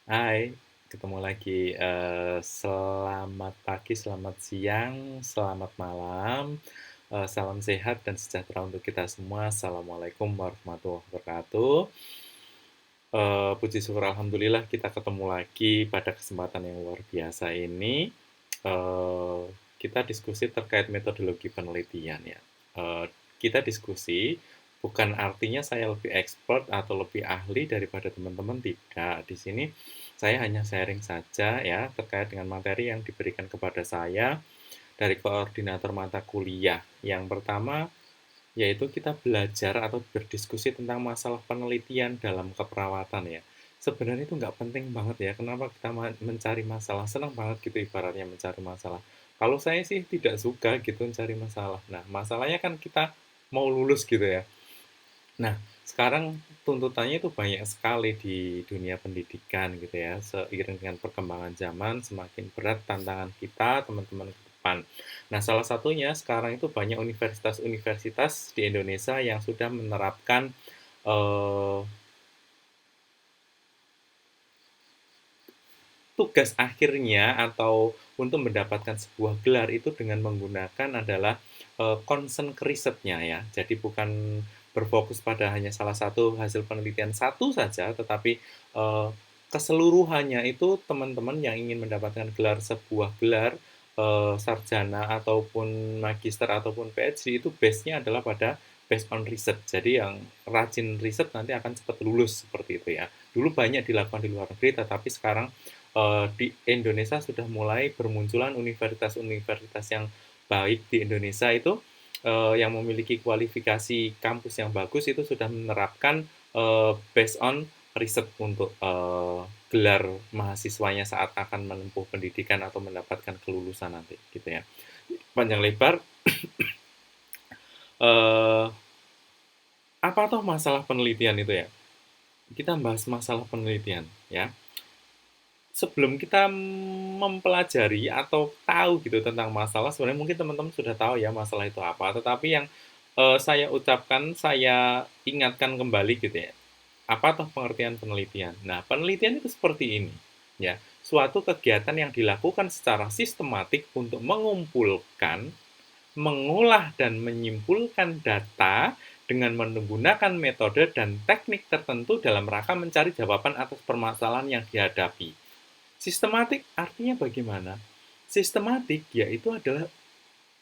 Hai, ketemu lagi. Selamat pagi, selamat siang, selamat malam, salam sehat dan sejahtera untuk kita semua. Assalamualaikum warahmatullahi wabarakatuh. Puji syukur alhamdulillah kita ketemu lagi pada kesempatan yang luar biasa ini. Eee, kita diskusi terkait metodologi penelitian ya. Eee, kita diskusi bukan artinya saya lebih expert atau lebih ahli daripada teman-teman, tidak. Di sini saya hanya sharing saja ya terkait dengan materi yang diberikan kepada saya dari koordinator mata kuliah. Yang pertama yaitu kita belajar atau berdiskusi tentang masalah penelitian dalam keperawatan ya. Sebenarnya itu nggak penting banget ya, kenapa kita mencari masalah, senang banget gitu ibaratnya mencari masalah. Kalau saya sih tidak suka gitu mencari masalah. Nah, masalahnya kan kita mau lulus gitu ya. Nah, sekarang tuntutannya itu banyak sekali di dunia pendidikan gitu ya. Seiring dengan perkembangan zaman, semakin berat tantangan kita, teman-teman ke depan. Nah, salah satunya sekarang itu banyak universitas-universitas di Indonesia yang sudah menerapkan eh, tugas akhirnya atau untuk mendapatkan sebuah gelar itu dengan menggunakan adalah concern ke risetnya ya. Jadi bukan berfokus pada hanya salah satu hasil penelitian satu saja, tetapi keseluruhannya itu teman-teman yang ingin mendapatkan gelar sebuah gelar sarjana ataupun magister ataupun PhD itu base-nya adalah pada based on riset. Jadi yang rajin riset nanti akan cepat lulus seperti itu ya. Dulu banyak dilakukan di luar negeri, tetapi sekarang di Indonesia sudah mulai bermunculan universitas-universitas yang baik di Indonesia itu yang memiliki kualifikasi kampus yang bagus itu sudah menerapkan based on riset untuk gelar mahasiswanya saat akan menempuh pendidikan atau mendapatkan kelulusan nanti gitu ya. Panjang lebar, eh, apa tuh masalah penelitian itu ya? Kita bahas masalah penelitian ya. Sebelum kita mempelajari atau tahu gitu tentang masalah, sebenarnya mungkin teman-teman sudah tahu ya masalah itu apa, tetapi yang saya ucapkan, saya ingatkan kembali gitu ya. Apa tuh pengertian penelitian? Nah, penelitian itu seperti ini, ya. Suatu kegiatan yang dilakukan secara sistematik untuk mengumpulkan, mengolah dan menyimpulkan data dengan menggunakan metode dan teknik tertentu dalam rangka mencari jawaban atas permasalahan yang dihadapi. Sistematik artinya bagaimana? Sistematik yaitu adalah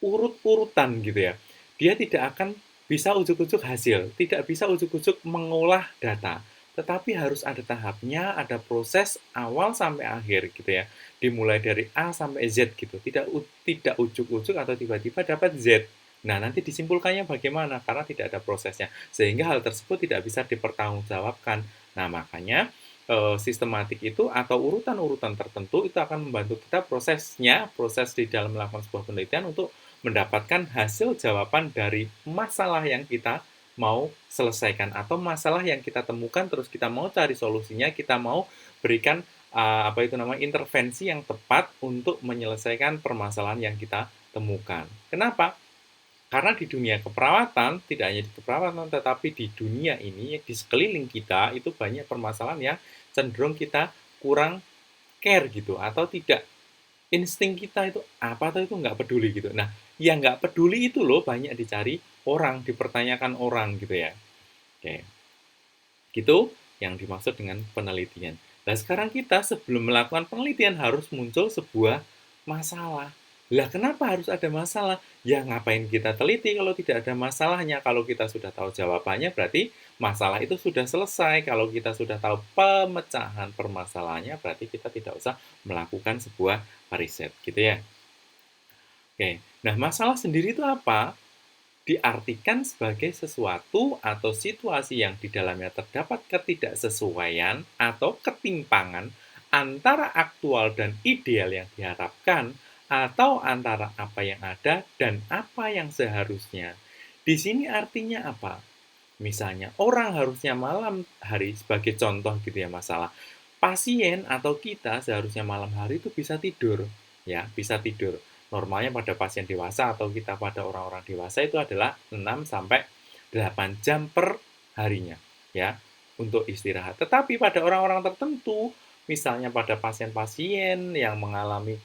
urut-urutan gitu ya. Dia tidak akan bisa ujuk-ujuk hasil, tidak bisa ujuk-ujuk mengolah data. Tetapi harus ada tahapnya, ada proses awal sampai akhir gitu ya. Dimulai dari A sampai Z gitu. Tidak ujuk-ujuk atau tiba-tiba dapat Z. Nah, nanti disimpulkannya bagaimana? Karena tidak ada prosesnya. Sehingga hal tersebut tidak bisa dipertanggungjawabkan. Nah, makanya sistematik itu atau urutan-urutan tertentu itu akan membantu kita prosesnya, proses di dalam melakukan sebuah penelitian untuk mendapatkan hasil jawaban dari masalah yang kita mau selesaikan atau masalah yang kita temukan terus kita mau cari solusinya, kita mau berikan apa itu namanya intervensi yang tepat untuk menyelesaikan permasalahan yang kita temukan. Kenapa? Karena di dunia keperawatan, tidak hanya di keperawatan, tetapi di dunia ini, di sekeliling kita, itu banyak permasalahan yang cenderung kita kurang care gitu, atau tidak insting kita itu apa atau itu nggak peduli gitu. Nah, yang nggak peduli itu loh banyak dicari orang, dipertanyakan orang gitu ya. Oke, gitu yang dimaksud dengan penelitian. Nah, sekarang kita sebelum melakukan penelitian harus muncul sebuah masalah. Lah, kenapa harus ada masalah? Ya, ngapain kita teliti kalau tidak ada masalahnya? Kalau kita sudah tahu jawabannya, berarti masalah itu sudah selesai. Kalau kita sudah tahu pemecahan permasalahannya, berarti kita tidak usah melakukan sebuah riset, gitu ya. Oke, nah masalah sendiri itu apa? Diartikan sebagai sesuatu atau situasi yang di dalamnya terdapat ketidaksesuaian atau ketimpangan antara aktual dan ideal yang diharapkan atau antara apa yang ada dan apa yang seharusnya. Di sini artinya apa? Misalnya, orang harusnya malam hari sebagai contoh gitu ya masalah. Pasien atau kita seharusnya malam hari itu bisa tidur, ya, bisa tidur. Normalnya pada pasien dewasa atau kita pada orang-orang dewasa itu adalah 6 sampai 8 jam per harinya, ya, untuk istirahat. Tetapi pada orang-orang tertentu, misalnya pada pasien-pasien yang mengalami,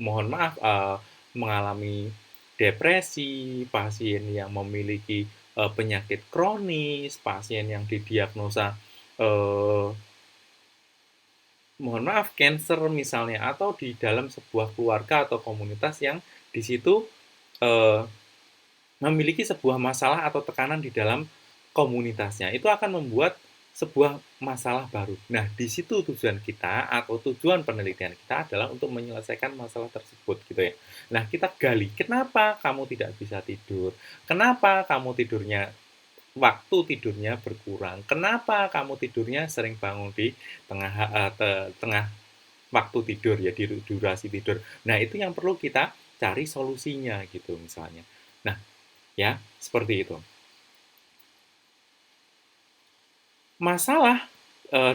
mohon maaf, mengalami depresi, pasien yang memiliki, penyakit kronis, pasien yang didiagnosa, eee, mohon maaf, cancer misalnya, atau di dalam sebuah keluarga atau komunitas yang di situ, eee, memiliki sebuah masalah atau tekanan di dalam komunitasnya, itu akan membuat sebuah masalah baru. Nah, di situ tujuan kita atau tujuan penelitian kita adalah untuk menyelesaikan masalah tersebut, gitu ya. Nah, kita gali, kenapa kamu tidak bisa tidur? Kenapa kamu waktu tidurnya berkurang? Kenapa kamu tidurnya sering bangun di tengah waktu tidur ya, di durasi tidur. Nah, itu yang perlu kita cari solusinya gitu misalnya. Nah, ya, seperti itu. Masalah,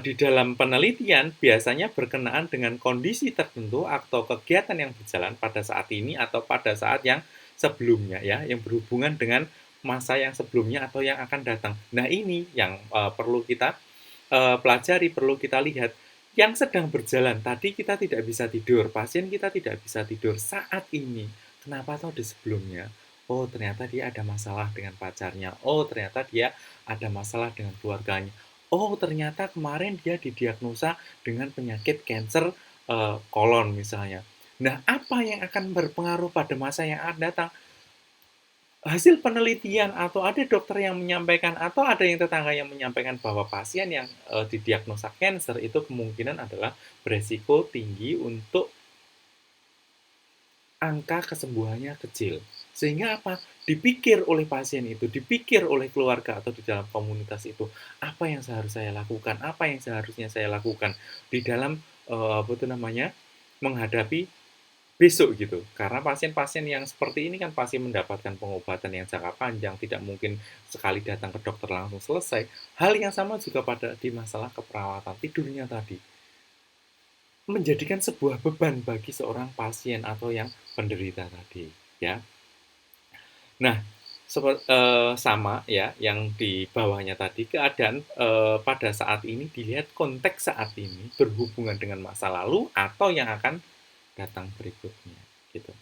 di dalam penelitian biasanya berkenaan dengan kondisi tertentu atau kegiatan yang berjalan pada saat ini atau pada saat yang sebelumnya ya, yang berhubungan dengan masa yang sebelumnya atau yang akan datang. Nah, ini yang, perlu kita, pelajari, perlu kita lihat. Yang sedang berjalan, tadi kita tidak bisa tidur, pasien kita tidak bisa tidur saat ini. Kenapa tahu di sebelumnya? Oh, ternyata dia ada masalah dengan pacarnya. Oh, ternyata dia ada masalah dengan keluarganya. Oh, ternyata kemarin dia didiagnosa dengan penyakit kanker, kolon misalnya. Nah, apa yang akan berpengaruh pada masa yang akan datang? Hasil penelitian atau ada dokter yang menyampaikan atau ada yang tetangga yang menyampaikan bahwa pasien yang, didiagnosa kanker itu kemungkinan adalah beresiko tinggi untuk angka kesembuhannya kecil. Sehingga apa? Dipikir oleh pasien itu, dipikir oleh keluarga atau di dalam komunitas itu, apa yang seharusnya saya lakukan, apa yang seharusnya saya lakukan di dalam, apa itu namanya, menghadapi besok gitu. Karena pasien-pasien yang seperti ini kan pasti mendapatkan pengobatan yang jangka panjang, tidak mungkin sekali datang ke dokter langsung selesai. Hal yang sama juga pada di masalah keperawatan tidurnya tadi. Menjadikan sebuah beban bagi seorang pasien atau yang penderita tadi, ya. Nah, sama ya, yang di bawahnya tadi, keadaan, pada saat ini dilihat konteks saat ini berhubungan dengan masa lalu atau yang akan datang berikutnya, gitu.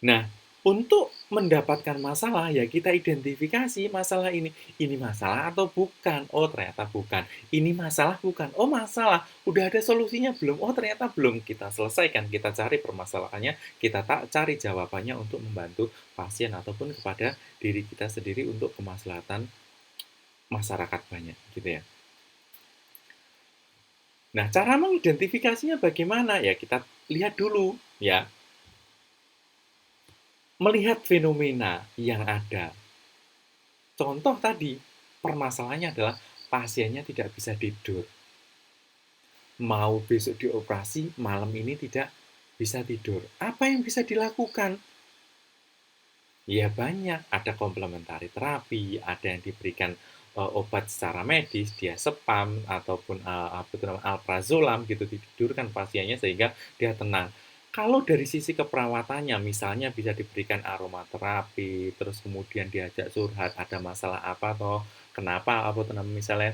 Nah, untuk mendapatkan masalah, ya kita identifikasi masalah ini. Ini masalah atau bukan? Oh, ternyata bukan. Ini masalah bukan? Oh, masalah. Udah ada solusinya belum? Oh, ternyata belum. Kita selesaikan, kita cari permasalahannya, kita tak cari jawabannya untuk membantu pasien ataupun kepada diri kita sendiri untuk kemaslahatan masyarakat banyak, gitu ya. Nah, cara mengidentifikasinya bagaimana? Ya, kita lihat dulu, ya. Melihat fenomena yang ada. Contoh tadi, permasalahannya adalah pasiennya tidak bisa tidur. Mau besok dioperasi, malam ini tidak bisa tidur. Apa yang bisa dilakukan? Ya banyak, ada komplementari terapi, ada yang diberikan obat secara medis, diazepam ataupun apa itu namanya alprazolam gitu ditidurkan pasiennya sehingga dia tenang. Kalau dari sisi keperawatannya, misalnya bisa diberikan aromaterapi, terus kemudian diajak curhat, ada masalah apa toh, kenapa apa itu namanya misalnya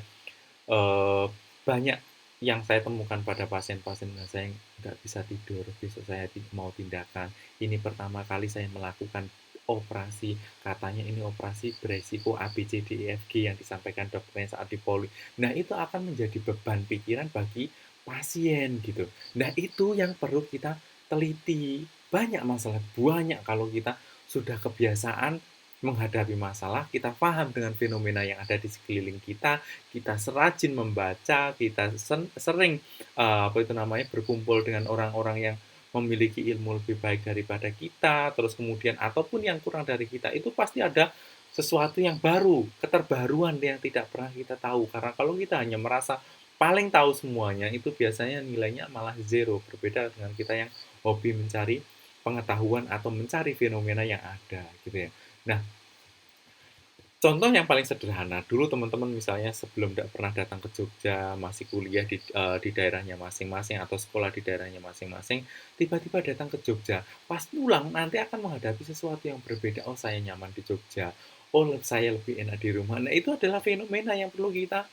eh, banyak yang saya temukan pada pasien-pasien saya yang nggak bisa tidur, besok saya mau tindakan. Ini pertama kali saya melakukan operasi, katanya ini operasi beresiko A, B, C, D, E, F, G yang disampaikan dokternya saat di poli. Nah, itu akan menjadi beban pikiran bagi pasien gitu. Nah, itu yang perlu kita teliti. Banyak masalah, banyak kalau kita sudah kebiasaan menghadapi masalah, kita paham dengan fenomena yang ada di sekeliling kita serajin membaca, kita sering apa itu namanya berkumpul dengan orang-orang yang memiliki ilmu lebih baik daripada kita, terus kemudian ataupun yang kurang dari kita, itu pasti ada sesuatu yang baru, keterbaruan yang tidak pernah kita tahu. Karena kalau kita hanya merasa paling tahu semuanya, itu biasanya nilainya malah zero, berbeda dengan kita yang hobi mencari pengetahuan atau mencari fenomena yang ada, gitu ya. Nah, contoh yang paling sederhana, dulu teman-teman misalnya sebelum tidak pernah datang ke Jogja, masih kuliah di daerahnya masing-masing atau sekolah di daerahnya masing-masing, tiba-tiba datang ke Jogja. Pas pulang nanti akan menghadapi sesuatu yang berbeda. Oh, saya nyaman di Jogja. Oh, saya lebih enak di rumah. Nah, itu adalah fenomena yang perlu kita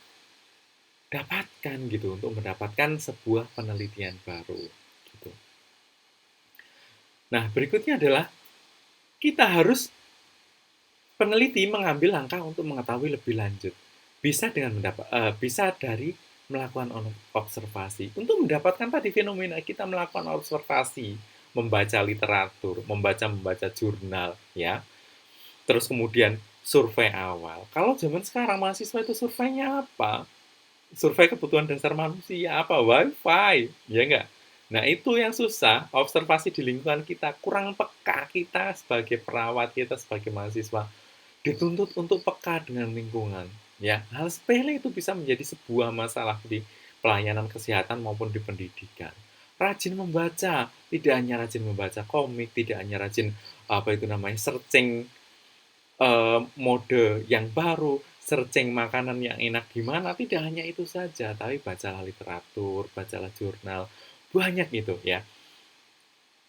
dapatkan gitu, untuk mendapatkan sebuah penelitian baru gitu. Nah, berikutnya adalah kita harus peneliti mengambil langkah untuk mengetahui lebih lanjut. Bisa dari melakukan observasi. Untuk mendapatkan tadi fenomena, kita melakukan observasi, membaca literatur, membaca jurnal, ya. Terus kemudian survei awal. Kalau zaman sekarang mahasiswa itu surveinya apa? Survei kebutuhan dasar manusia apa? Wifi, ya enggak? Nah, itu yang susah, observasi di lingkungan kita, kurang peka kita sebagai perawat, kita sebagai mahasiswa, dituntut untuk peka dengan lingkungan. Ya, hal sepele itu bisa menjadi sebuah masalah di pelayanan kesehatan maupun di pendidikan. Rajin membaca, tidak hanya rajin membaca komik, tidak hanya rajin searching mode yang baru, searching makanan yang enak di mana, tidak hanya itu saja, tapi bacalah literatur, bacalah jurnal, banyak itu ya.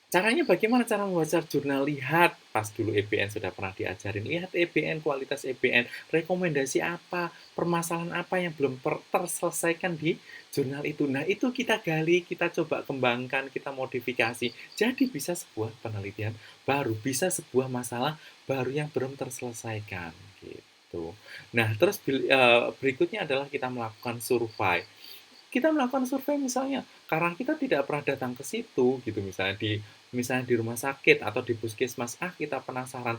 Caranya bagaimana cara membaca jurnal? Lihat, pas dulu EBN sudah pernah diajarin, lihat EBN, kualitas EBN, rekomendasi apa, permasalahan apa yang belum terselesaikan di jurnal itu. Nah, itu kita gali, kita coba kembangkan, kita modifikasi. Jadi bisa sebuah penelitian baru, bisa sebuah masalah baru yang belum terselesaikan gitu. Nah, terus berikutnya adalah kita melakukan survei. Kita melakukan survei misalnya, karena kita tidak pernah datang ke situ gitu, misalnya di rumah sakit atau di puskesmas, kita penasaran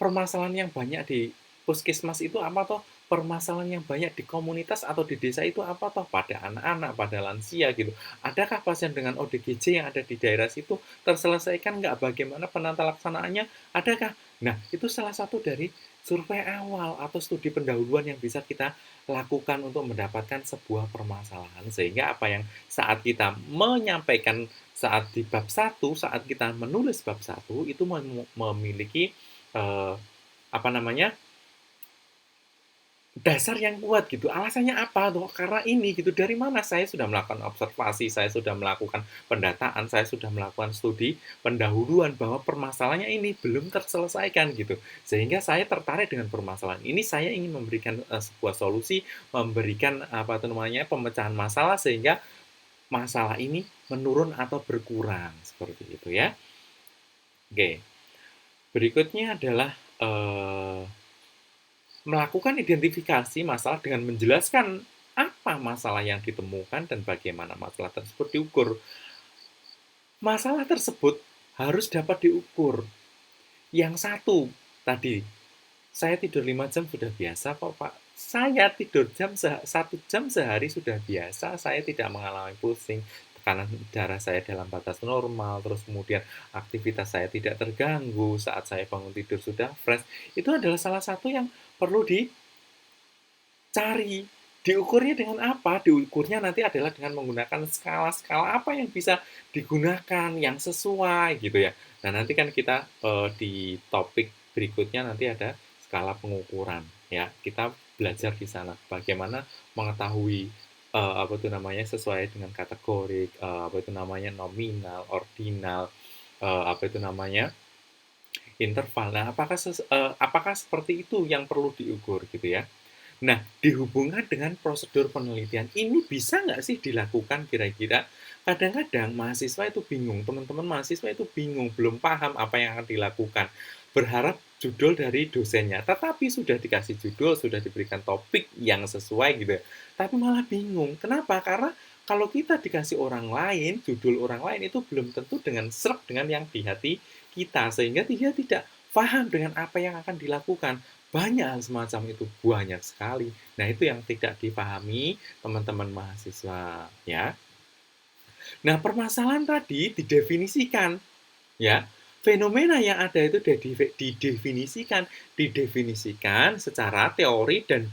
permasalahan yang banyak di puskesmas itu apa toh, permasalahan yang banyak di komunitas atau di desa itu apa toh, pada anak-anak, pada lansia gitu. Adakah pasien dengan ODGJ yang ada di daerah situ terselesaikan nggak? Bagaimana penata laksanaannya? Adakah? Nah, itu salah satu dari survei awal atau studi pendahuluan yang bisa kita lakukan untuk mendapatkan sebuah permasalahan. Sehingga apa yang saat kita menyampaikan saat di bab 1, saat kita menulis bab 1 itu memiliki eh, apa namanya, dasar yang kuat gitu. Alasannya apa tuh? Karena ini gitu. Dari mana? Saya sudah melakukan observasi, saya sudah melakukan pendataan, saya sudah melakukan studi pendahuluan bahwa permasalahannya ini belum terselesaikan gitu. Sehingga saya tertarik dengan permasalahan ini. Saya ingin memberikan sebuah solusi, memberikan apa itu namanya, pemecahan masalah sehingga masalah ini menurun atau berkurang seperti itu ya. Oke. Berikutnya adalah melakukan identifikasi masalah dengan menjelaskan apa masalah yang ditemukan dan bagaimana masalah tersebut diukur. Masalah tersebut harus dapat diukur. Yang satu, tadi, saya tidur 5 jam sudah biasa kok Pak. Saya tidur 1 jam sehari sudah biasa, saya tidak mengalami pusing, tekanan darah saya dalam batas normal, terus kemudian aktivitas saya tidak terganggu, saat saya bangun tidur sudah fresh. Itu adalah salah satu yang perlu cari, diukurnya dengan apa? Diukurnya nanti adalah dengan menggunakan skala-skala apa yang bisa digunakan, yang sesuai gitu ya. Nah, nanti kan kita di topik berikutnya nanti ada skala pengukuran ya. Kita belajar di sana bagaimana mengetahui apa itu namanya, sesuai dengan kategori, apa itu namanya, nominal, ordinal, apa itu namanya, interval. Nah, apakah seperti itu yang perlu diukur gitu ya? Nah, dihubungkan dengan prosedur penelitian, ini bisa nggak sih dilakukan kira-kira? Kadang-kadang mahasiswa itu bingung, teman-teman mahasiswa itu bingung, belum paham apa yang akan dilakukan. Berharap judul dari dosennya, tetapi sudah dikasih judul, sudah diberikan topik yang sesuai gitu ya. Tapi malah bingung. Kenapa? Karena kalau kita dikasih orang lain, judul orang lain itu belum tentu dengan serap dengan yang di hati kita, sehingga dia tidak paham dengan apa yang akan dilakukan. Banyak hal semacam itu, banyak sekali. Nah, itu yang tidak dipahami teman-teman mahasiswa, ya. Nah, permasalahan tadi didefinisikan, ya. Fenomena yang ada itu didefinisikan secara teori dan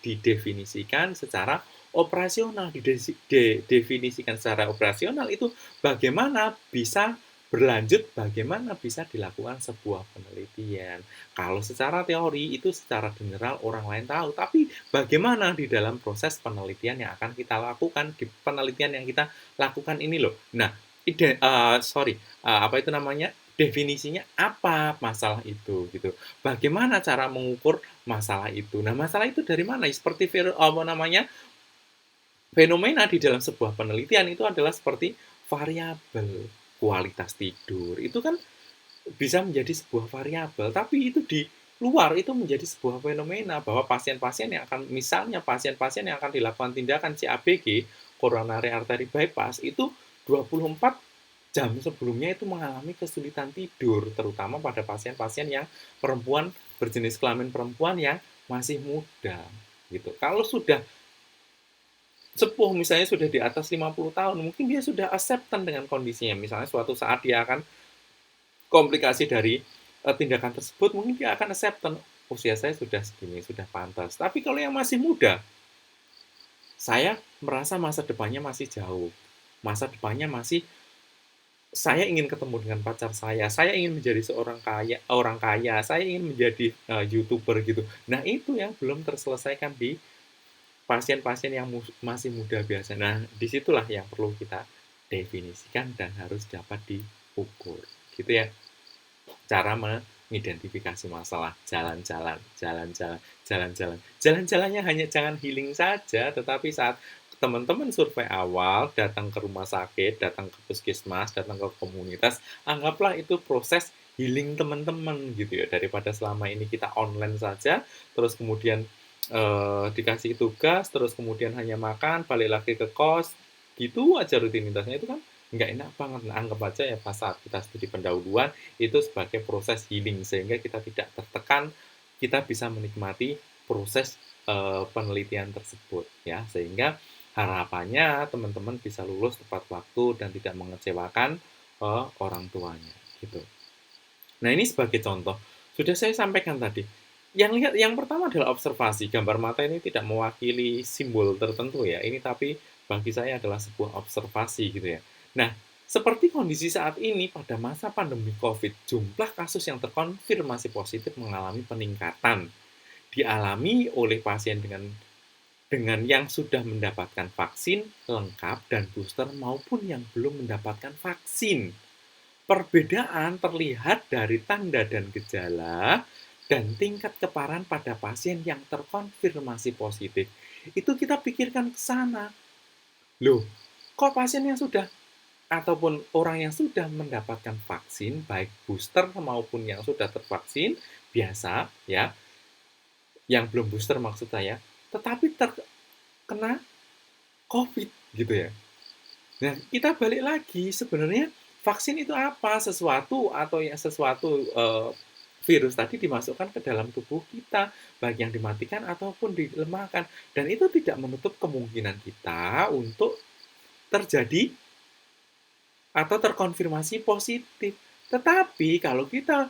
didefinisikan secara operasional. Didefinisikan secara operasional itu bagaimana bisa berlanjut, bagaimana bisa dilakukan sebuah penelitian. Kalau secara teori itu secara general orang lain tahu, tapi bagaimana di dalam proses penelitian yang akan kita lakukan, di penelitian yang kita lakukan ini loh. Nah, apa itu namanya, definisinya apa masalah itu gitu. Bagaimana cara mengukur masalah itu. Nah, masalah itu dari mana? Seperti apa namanya, fenomena di dalam sebuah penelitian itu adalah seperti variabel kualitas tidur. Itu kan bisa menjadi sebuah variabel, tapi itu di luar itu menjadi sebuah fenomena bahwa pasien-pasien yang akan misalnya pasien-pasien yang akan dilakukan tindakan CABG, coronary artery bypass, itu 24 jam sebelumnya itu mengalami kesulitan tidur, terutama pada pasien-pasien yang perempuan berjenis kelamin perempuan yang masih muda gitu. Kalau sudah sepuh misalnya sudah di atas 50 tahun, mungkin dia sudah acceptan dengan kondisinya. Misalnya suatu saat dia akan komplikasi dari tindakan tersebut, mungkin dia akan acceptan, usia saya sudah segini, sudah pantas. Tapi kalau yang masih muda, saya merasa masa depannya masih jauh. Masa depannya masih saya ingin ketemu dengan pacar saya ingin menjadi seorang kaya, orang kaya, saya ingin menjadi YouTuber gitu. Nah, itu yang belum terselesaikan di pasien-pasien yang masih muda biasa. Nah, disitulah yang perlu kita definisikan dan harus dapat diukur. Gitu ya, cara mengidentifikasi masalah. Jalan-jalan, jalan-jalan, jalan-jalan. Jalan-jalannya hanya jangan healing saja, tetapi saat teman-teman survei awal, datang ke rumah sakit, datang ke puskesmas, datang ke komunitas, anggaplah itu proses healing teman-teman gitu ya, daripada selama ini kita online saja, terus kemudian dikasih tugas, terus kemudian hanya makan, balik lagi ke kos, gitu aja rutinitasnya, itu kan nggak enak banget. Nah, anggap aja ya pas saat kita studi pendahuluan, itu sebagai proses healing, sehingga kita tidak tertekan, kita bisa menikmati proses penelitian tersebut ya, sehingga harapannya teman-teman bisa lulus tepat waktu dan tidak mengecewakan orang tuanya gitu. Nah, ini sebagai contoh. Sudah saya sampaikan tadi. Yang pertama adalah observasi. Gambar mata ini tidak mewakili simbol tertentu ya. Ini tapi bagi saya adalah sebuah observasi gitu ya. Nah, seperti kondisi saat ini pada masa pandemi COVID, jumlah kasus yang terkonfirmasi positif mengalami peningkatan. Dialami oleh pasien dengan yang sudah mendapatkan vaksin lengkap dan booster maupun yang belum mendapatkan vaksin. Perbedaan terlihat dari tanda dan gejala dan tingkat keparahan pada pasien yang terkonfirmasi positif. Itu kita pikirkan ke sana. Loh, kok pasien yang sudah ataupun orang yang sudah mendapatkan vaksin, baik booster maupun yang sudah tervaksin, biasa ya, yang belum booster maksud saya, tetapi terkena COVID gitu ya. Nah, kita balik lagi, sebenarnya vaksin itu apa? Sesuatu virus tadi dimasukkan ke dalam tubuh kita, baik yang dimatikan ataupun dilemahkan. Dan itu tidak menutup kemungkinan kita untuk terjadi atau terkonfirmasi positif. Tetapi kalau kita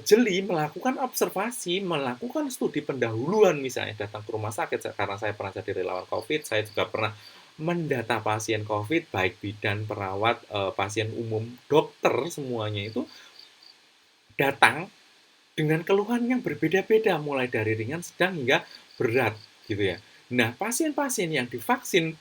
jeli melakukan observasi, melakukan studi pendahuluan misalnya datang ke rumah sakit, karena saya pernah jadi relawan COVID, saya juga pernah mendata pasien COVID, baik bidan, perawat, pasien umum, dokter, semuanya itu datang dengan keluhan yang berbeda-beda, mulai dari ringan, sedang, hingga berat, gitu ya. Nah, pasien-pasien yang divaksin,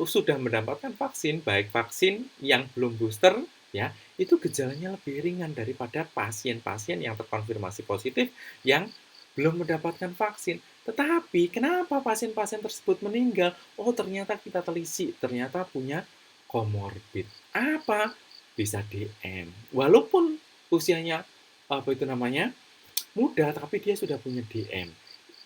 sudah mendapatkan vaksin, baik vaksin yang belum booster, ya, itu gejalanya lebih ringan daripada pasien-pasien yang terkonfirmasi positif yang belum mendapatkan vaksin. Tetapi kenapa pasien-pasien tersebut meninggal? Oh, ternyata kita telisik, ternyata punya komorbid. Apa? Bisa DM. Walaupun usianya apa itu namanya muda, tapi dia sudah punya DM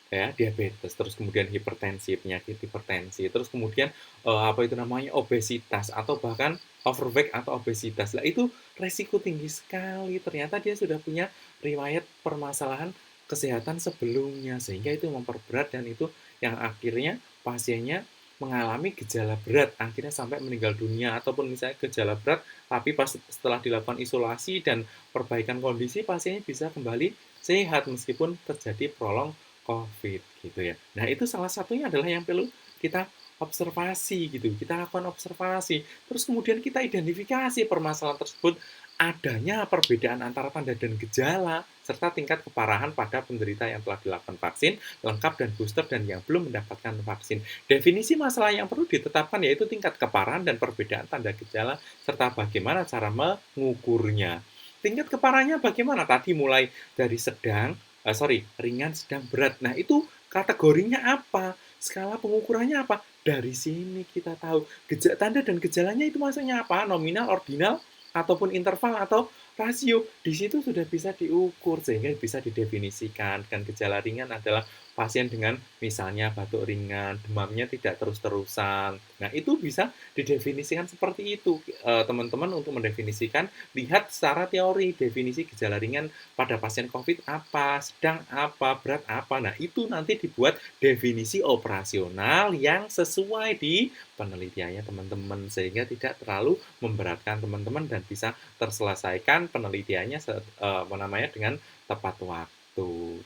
ya, diabetes, terus kemudian hipertensi, penyakit hipertensi, terus kemudian apa itu namanya obesitas atau bahkan overweight atau obesitas. Lah itu resiko tinggi sekali. Ternyata dia sudah punya riwayat permasalahan kesehatan sebelumnya, sehingga itu memperberat dan itu yang akhirnya pasiennya mengalami gejala berat, akhirnya sampai meninggal dunia, ataupun misalnya gejala berat tapi pas setelah dilakukan isolasi dan perbaikan kondisi, pasiennya bisa kembali sehat meskipun terjadi prolong COVID gitu ya. Nah, itu salah satunya adalah yang perlu kita observasi gitu. Kita lakukan observasi. Terus kemudian kita identifikasi permasalahan tersebut, adanya perbedaan antara tanda dan gejala serta tingkat keparahan pada penderita yang telah dilakukan vaksin lengkap dan booster dan yang belum mendapatkan vaksin. Definisi masalah yang perlu ditetapkan yaitu tingkat keparahan dan perbedaan tanda gejala serta bagaimana cara mengukurnya. Tingkat keparahannya bagaimana? Tadi mulai dari ringan, sedang, berat. Nah, itu kategorinya apa? Skala pengukurannya apa? Dari sini kita tahu tanda dan gejalanya itu maksudnya apa? Nominal, ordinal, ataupun interval atau rasio. Di situ sudah bisa diukur sehingga bisa didefinisikan. Dan gejala ringan adalah pasien dengan misalnya batuk ringan, demamnya tidak terus-terusan. Nah, itu bisa didefinisikan seperti itu. Teman-teman untuk mendefinisikan, lihat secara teori definisi gejala ringan pada pasien COVID apa, sedang apa, berat apa. Nah, itu nanti dibuat definisi operasional yang sesuai di penelitiannya teman-teman sehingga tidak terlalu memberatkan teman-teman dan bisa terselesaikan penelitiannya dengan tepat waktu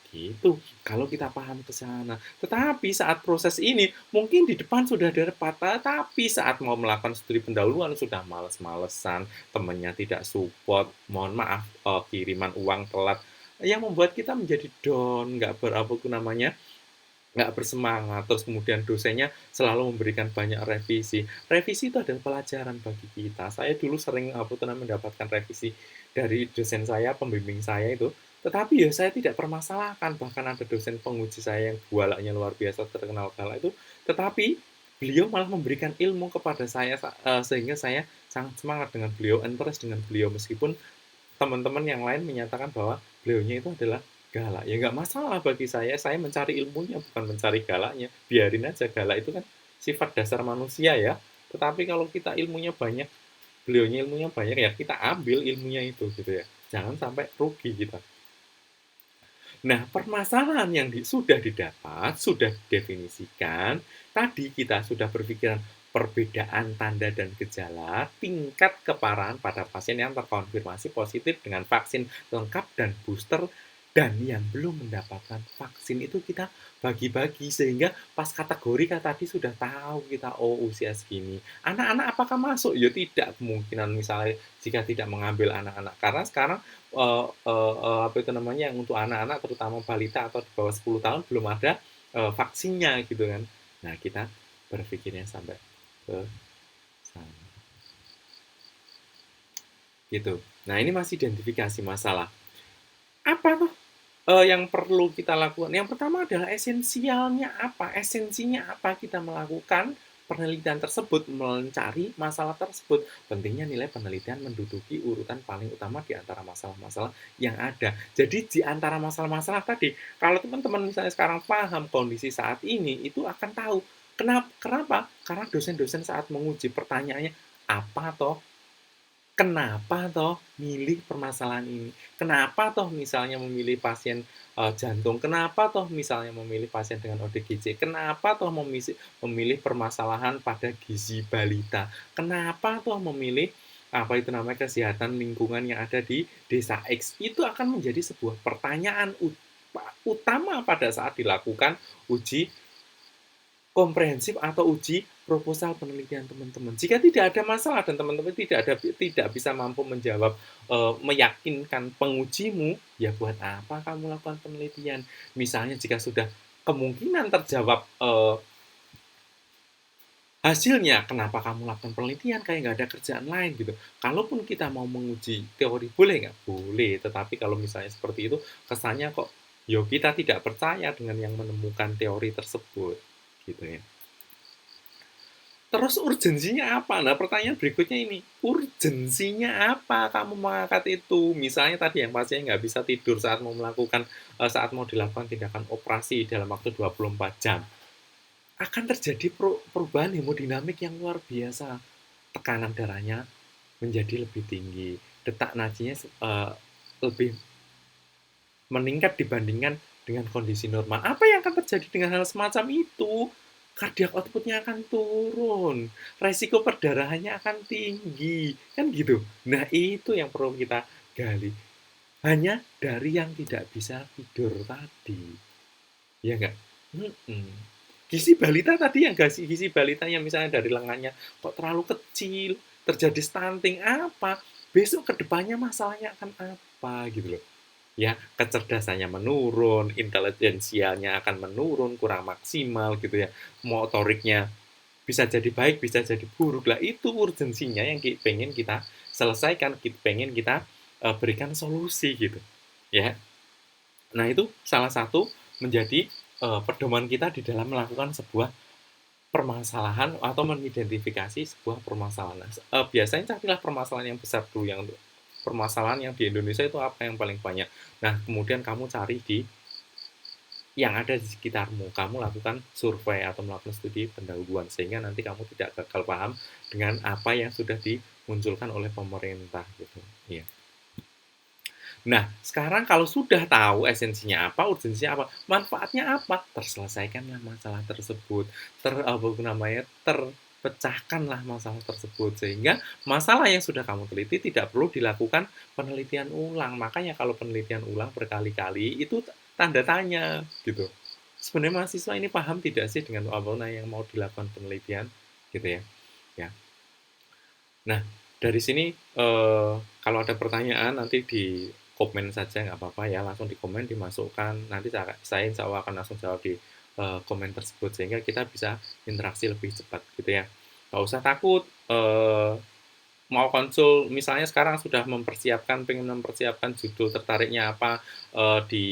gitu. Kalau kita paham ke sana. Tetapi saat proses ini mungkin di depan sudah ada patah, tapi saat mau melakukan studi pendahuluan sudah males-malesan, temannya tidak support, mohon maaf kiriman uang telat, yang membuat kita menjadi down, nggak bersemangat, terus kemudian dosennya selalu memberikan banyak revisi. Revisi itu adalah pelajaran bagi kita. Saya dulu sering mendapatkan revisi dari dosen saya, pembimbing saya itu, tetapi ya saya tidak permasalahkan. Bahkan ada dosen penguji saya yang galaknya luar biasa, terkenal galak itu, tetapi beliau malah memberikan ilmu kepada saya sehingga saya sangat semangat dengan beliau, interest dengan beliau meskipun teman-teman yang lain menyatakan bahwa beliaunya itu adalah galak. Ya nggak masalah bagi saya mencari ilmunya bukan mencari galaknya. Biarin aja, galak itu kan sifat dasar manusia ya. Tetapi kalau kita ilmunya banyak, beliaunya ilmunya banyak ya kita ambil ilmunya itu gitu ya. Jangan sampai rugi kita. Nah, permasalahan yang sudah didapat, sudah didefinisikan, tadi kita sudah berpikiran perbedaan tanda dan gejala, tingkat keparahan pada pasien yang terkonfirmasi positif dengan vaksin lengkap dan booster, dan yang belum mendapatkan vaksin itu kita bagi-bagi sehingga pas kategori tadi sudah tahu kita usia segini. Anak-anak apakah masuk? Ya tidak, kemungkinan misalnya jika tidak mengambil anak-anak karena sekarang yang untuk anak-anak terutama balita atau di bawah 10 tahun belum ada vaksinnya gitu kan. Nah, kita berpikirnya sampai ke sana. Gitu. Nah, ini masih identifikasi masalah. Apa tuh yang perlu kita lakukan? Yang pertama adalah esensialnya apa? Esensinya apa kita melakukan penelitian tersebut, mencari masalah tersebut. Pentingnya nilai penelitian menduduki urutan paling utama di antara masalah-masalah yang ada. Jadi di antara masalah-masalah tadi, kalau teman-teman misalnya sekarang paham kondisi saat ini, itu akan tahu kenapa? Karena dosen-dosen saat menguji pertanyaannya apa toh, kenapa toh milih permasalahan ini? Kenapa toh misalnya memilih pasien jantung? Kenapa toh misalnya memilih pasien dengan ODGJ? Kenapa toh memilih permasalahan pada gizi balita? Kenapa toh memilih kesehatan lingkungan yang ada di desa X? Itu akan menjadi sebuah pertanyaan utama pada saat dilakukan uji komprehensif atau uji proposal penelitian teman-teman. Jika tidak ada masalah dan teman-teman tidak bisa mampu menjawab meyakinkan pengujimu, ya buat apa kamu lakukan penelitian? Misalnya jika sudah kemungkinan terjawab hasilnya, kenapa kamu lakukan penelitian kayak nggak ada kerjaan lain gitu. Kalaupun kita mau menguji teori boleh nggak? Boleh, tetapi kalau misalnya seperti itu kesannya kok yo kita tidak percaya dengan yang menemukan teori tersebut gitu ya. Terus urgensinya apa? Nah, pertanyaan berikutnya ini, urgensinya apa kamu mengangkat itu? Misalnya tadi yang pasien nggak bisa tidur saat mau dilakukan tindakan operasi dalam waktu 24 jam. Akan terjadi perubahan hemodinamik yang luar biasa. Tekanan darahnya menjadi lebih tinggi, detak nadinya lebih meningkat dibandingkan dengan kondisi normal. Apa yang akan terjadi dengan hal semacam itu? Kardiak outputnya akan turun, resiko perdarahannya akan tinggi, kan gitu. Nah, itu yang perlu kita gali. Hanya dari yang tidak bisa tidur tadi, ya nggak? Gizi balita tadi yang gizi balita yang misalnya dari lengannya kok terlalu kecil, terjadi stunting apa? Besok kedepannya masalahnya akan apa gitu loh. Ya, kecerdasannya menurun, intelijensianya akan menurun, kurang maksimal gitu ya. Motoriknya bisa jadi baik, bisa jadi buruk. Lah itu urgensinya yang pengen kita selesaikan, pengen kita berikan solusi gitu. Ya. Nah, itu salah satu menjadi pedoman kita di dalam melakukan sebuah permasalahan atau mengidentifikasi sebuah permasalahan. Nah, biasanya carilah permasalahan yang besar dulu, yang permasalahan yang di Indonesia itu apa yang paling banyak. Nah, kemudian kamu cari di yang ada di sekitarmu. Kamu lakukan survei atau melakukan studi pendahuluan sehingga nanti kamu tidak gagal paham dengan apa yang sudah dimunculkan oleh pemerintah gitu. Iya. Nah, sekarang kalau sudah tahu esensinya apa, urgensinya apa, manfaatnya apa, terselesaikanlah masalah tersebut, apa namanya, terpecahkanlah masalah tersebut sehingga masalah yang sudah kamu teliti tidak perlu dilakukan penelitian ulang. Makanya kalau penelitian ulang berkali-kali itu tanda tanya gitu. Sebenarnya mahasiswa ini paham tidak sih dengan apa yang mau dilakukan penelitian gitu ya. Ya. Nah, dari sini kalau ada pertanyaan nanti di komen saja nggak apa-apa ya, langsung di komen dimasukkan, nanti saya insya Allah akan langsung jawab di komen tersebut sehingga kita bisa interaksi lebih cepat gitu ya. Nggak usah takut mau konsul, misalnya sekarang sudah pengen mempersiapkan judul tertariknya apa di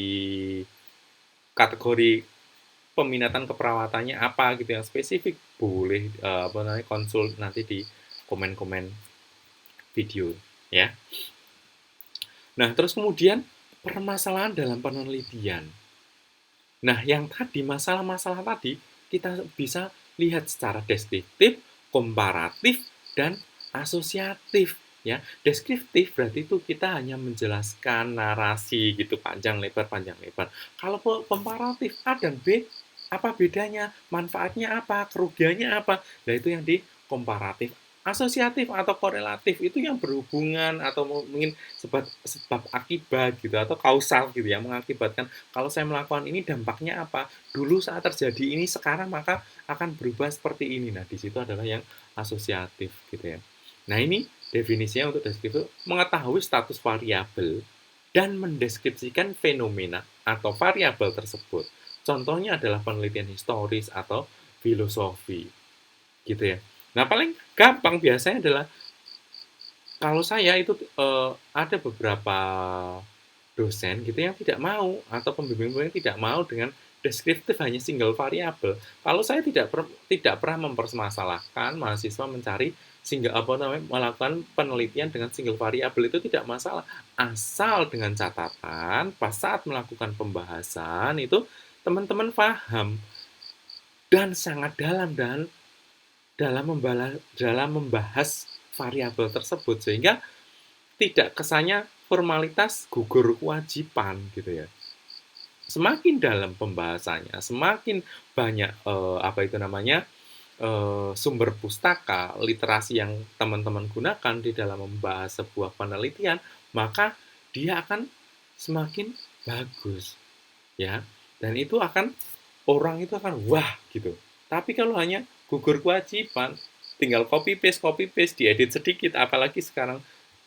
kategori peminatan keperawatannya apa gitu yang spesifik boleh konsul nanti di komen-komen video ya. Nah, terus kemudian permasalahan dalam penelitian. Nah, yang tadi masalah-masalah tadi kita bisa lihat secara deskriptif, komparatif dan asosiatif ya. Deskriptif berarti itu kita hanya menjelaskan narasi gitu panjang lebar. Kalau komparatif A dan B apa bedanya, manfaatnya apa, kerugiannya apa. Nah, itu yang di komparatif. Asosiatif atau korelatif itu yang berhubungan atau mungkin sebab akibat gitu atau kausal gitu ya, mengakibatkan kalau saya melakukan ini dampaknya apa dulu saat terjadi ini sekarang maka akan berubah seperti ini. Nah, di situ adalah yang asosiatif gitu ya. Nah, ini definisinya untuk deskripsi mengetahui status variabel dan mendeskripsikan fenomena atau variabel tersebut. Contohnya adalah penelitian historis atau filosofi gitu ya. Nah, paling gampang biasanya adalah kalau saya itu ada beberapa dosen gitu yang tidak mau atau pembimbing tidak mau dengan deskriptif hanya single variabel. Kalau saya tidak pernah mempermasalahkan mahasiswa mencari single apa namanya melakukan penelitian dengan single variabel itu tidak masalah asal dengan catatan pas saat melakukan pembahasan itu teman-teman paham dan sangat dalam dan dalam membahas variabel tersebut sehingga tidak kesannya formalitas gugur kewajiban gitu ya. Semakin dalam pembahasannya, semakin banyak apa itu namanya sumber pustaka, literasi yang teman-teman gunakan di dalam membahas sebuah penelitian, maka dia akan semakin bagus ya. Dan itu akan orang itu akan wah gitu. Tapi kalau hanya gugur kewajiban, tinggal copy paste, diedit sedikit, apalagi sekarang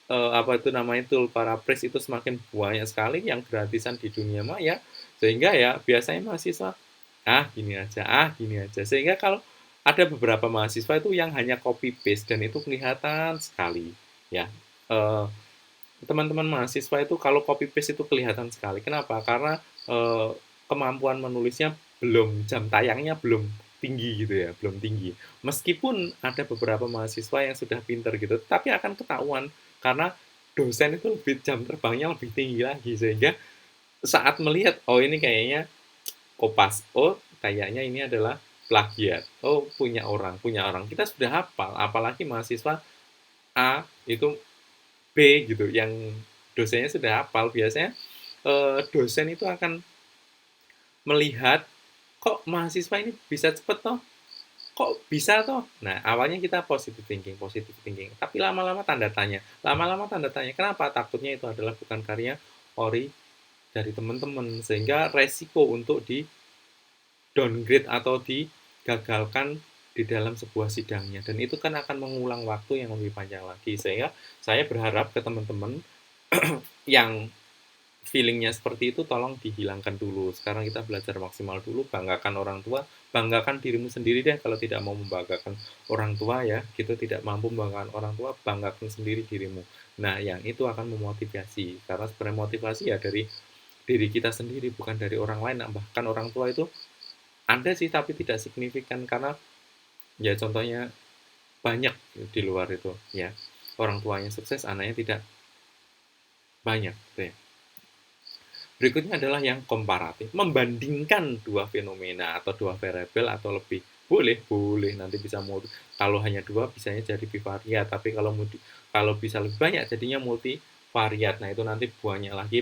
apa itu namanya tool para press itu semakin banyak sekali yang gratisan di dunia maya, sehingga ya biasanya mahasiswa gini aja. Sehingga kalau ada beberapa mahasiswa itu yang hanya copy paste dan itu kelihatan sekali ya. Eh, Teman-teman mahasiswa itu kalau copy paste itu kelihatan sekali. Kenapa? Karena kemampuan menulisnya jam tayangnya belum tinggi gitu ya, belum tinggi. Meskipun ada beberapa mahasiswa yang sudah pinter gitu, tapi akan ketahuan karena dosen itu jam terbangnya lebih tinggi lagi sehingga saat melihat oh ini kayaknya kopas, oh kayaknya ini adalah plagiat, oh punya orang. Kita sudah hafal, apalagi mahasiswa A itu B gitu yang dosennya sudah hafal biasanya dosen itu akan melihat kok mahasiswa ini bisa cepet toh, kok bisa toh. Nah, awalnya kita positive thinking, tapi lama-lama tanda tanya kenapa, takutnya itu adalah bukan karya ori dari teman-teman sehingga resiko untuk di downgrade atau digagalkan di dalam sebuah sidangnya dan itu kan akan mengulang waktu yang lebih panjang lagi sehingga saya berharap ke teman-teman yang feelingnya seperti itu tolong dihilangkan dulu. Sekarang kita belajar maksimal dulu, banggakan orang tua, banggakan dirimu sendiri deh kalau tidak mau membanggakan orang tua ya, gitu tidak mampu membanggakan orang tua, banggakan sendiri dirimu. Nah, yang itu akan memotivasi karena sebenarnya motivasi ya dari diri kita sendiri bukan dari orang lain. Nah, bahkan orang tua itu ada sih tapi tidak signifikan karena Ya contohnya banyak di luar itu ya. Orang tuanya sukses, anaknya tidak banyak gitu ya. Berikutnya adalah yang komparatif, membandingkan dua fenomena atau dua variabel atau lebih. Boleh, boleh nanti bisa multi. Kalau hanya dua bisanya jadi bivariat, tapi kalau bisa lebih banyak jadinya multivariat. Nah, itu nanti banyak lagi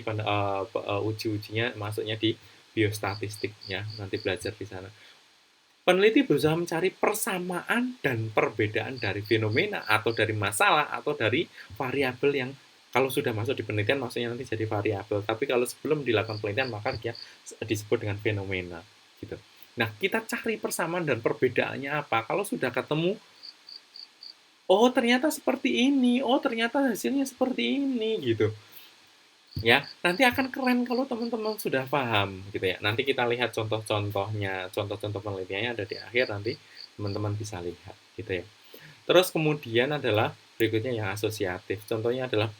uji-ujinya masuknya di biostatistik ya, nanti belajar di sana. Peneliti berusaha mencari persamaan dan perbedaan dari fenomena atau dari masalah atau dari variabel yang kalau sudah masuk di penelitian maksudnya nanti jadi variabel. Tapi kalau sebelum dilakukan penelitian maka dia disebut dengan fenomena gitu. Nah, kita cari persamaan dan perbedaannya apa? Kalau sudah ketemu, oh ternyata seperti ini, oh ternyata hasilnya seperti ini gitu. Ya, nanti akan keren kalau teman-teman sudah paham gitu ya. Nanti kita lihat contoh-contohnya, contoh-contoh penelitiannya ada di akhir nanti teman-teman bisa lihat gitu ya. Terus kemudian adalah berikutnya yang asosiatif. Contohnya adalah